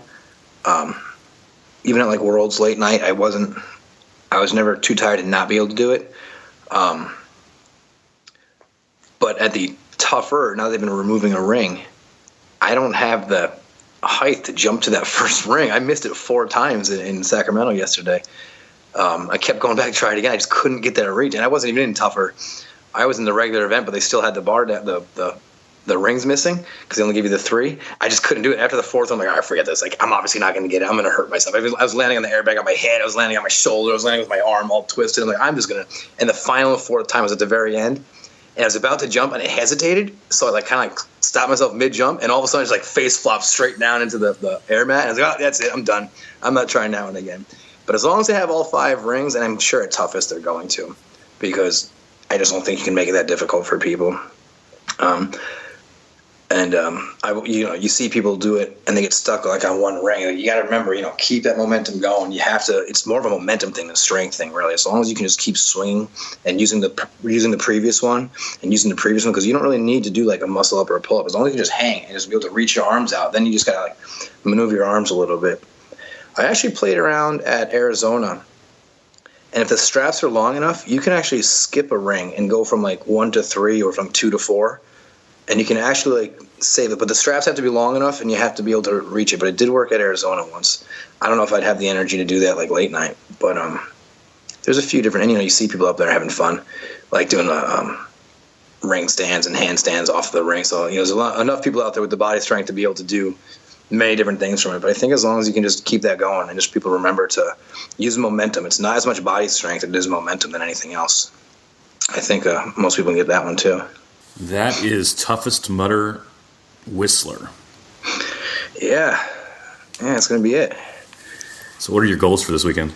Even at like Worlds late night, I was never too tired to not be able to do it. But at the tougher, now they've been removing a ring, I don't have the height to jump to that first ring. I missed it 4 times in Sacramento yesterday. I kept going back to try it again. I just couldn't get that reach. And I wasn't even in tougher. I was in the regular event, but they still had the bar, the rings missing because they only give you the 3. I just couldn't do it. After the 4th, I'm like, all right, forget this. Like, I'm obviously not going to get it. I'm going to hurt myself. I was landing on the airbag on my head. I was landing on my shoulder. I was landing with my arm all twisted. I'm like, I'm just going to. And the final 4th time was at the very end. And I was about to jump, and it hesitated. So I kind of stopped myself mid-jump, and all of a sudden, I just like face flopped straight down into the air mat. And I was like, oh, that's it. I'm done. I'm not trying that one again. But as long as they have all 5 rings, and I'm sure at toughest they're going to, because I just don't think you can make it that difficult for people. You see people do it and they get stuck like on one ring. You got to remember, keep that momentum going. You have to. It's more of a momentum thing than a strength thing, really. As long as you can just keep swinging and using the previous one because you don't really need to do like a muscle up or a pull up. As long as you can just hang and just be able to reach your arms out, then you just got to like maneuver your arms a little bit. I actually played around at Arizona, and if the straps are long enough, you can actually skip a ring and go from like 1 to 3 or from 2 to 4. And you can actually like save it, but the straps have to be long enough, and you have to be able to reach it. But it did work at Arizona once. I don't know if I'd have the energy to do that like late night, but there's a few different. And you see people up there having fun, like doing ring stands and handstands off the ring. So there's enough people out there with the body strength to be able to do many different things from it. But I think as long as you can just keep that going and just people remember to use momentum, it's not as much body strength; it is momentum than anything else. I think most people can get that one too. That is Toughest Mudder Whistler. Yeah, it's going to be it. So what are your goals for this weekend?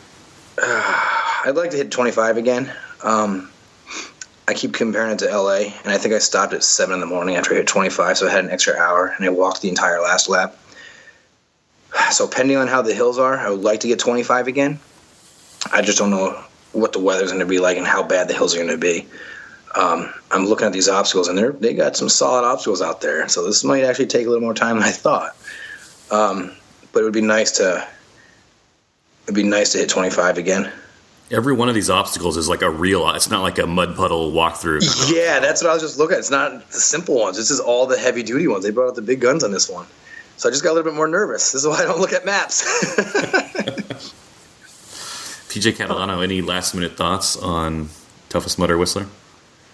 I'd like to hit 25 again. I keep comparing it to LA, and I think I stopped at 7 in the morning after I hit 25, so I had an extra hour, and I walked the entire last lap. So pending on how the hills are, I would like to get 25 again. I just don't know what the weather's going to be like and how bad the hills are going to be. I'm looking at these obstacles, and they got some solid obstacles out there. So this might actually take a little more time than I thought. But it would be nice to hit 25 again. Every one of these obstacles is like it's not like a mud puddle walkthrough. Yeah, that's what I was just looking at. It's not the simple ones. This is all the heavy duty ones. They brought out the big guns on this one. So I just got a little bit more nervous. This is why I don't look at maps. PJ Catalano, any last minute thoughts on Toughest Mudder Whistler?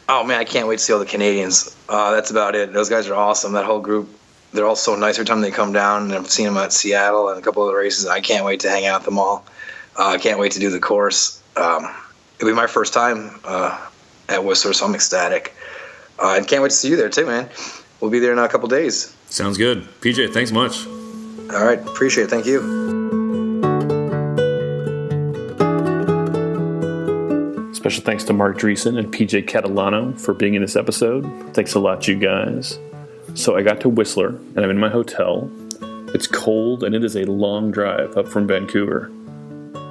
Oh, man, I can't wait to see all the Canadians. That's about it. Those guys are awesome. That whole group, they're all so nice every time they come down. And I've seen them at Seattle and a couple of the races. I can't wait to hang out at them all. I can't wait to do the course. It'll be my first time at Whistler, so I'm ecstatic. And can't wait to see you there, too, man. We'll be there in a couple days. Sounds good. PJ, thanks much. All right. Appreciate it. Thank you. Special thanks to Mark Dreesen and PJ Catalano for being in this episode. Thanks a lot, you guys. So I got to Whistler, and I'm in my hotel. It's cold, and it is a long drive up from Vancouver.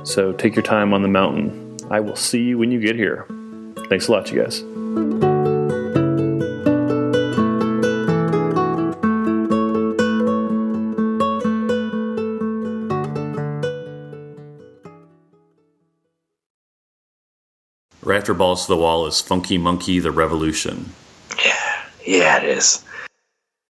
So take your time on the mountain. I will see you when you get here. Thanks a lot, you guys. Right after Balls to the Wall is Funky Monkey, The Revolution. Yeah, it is.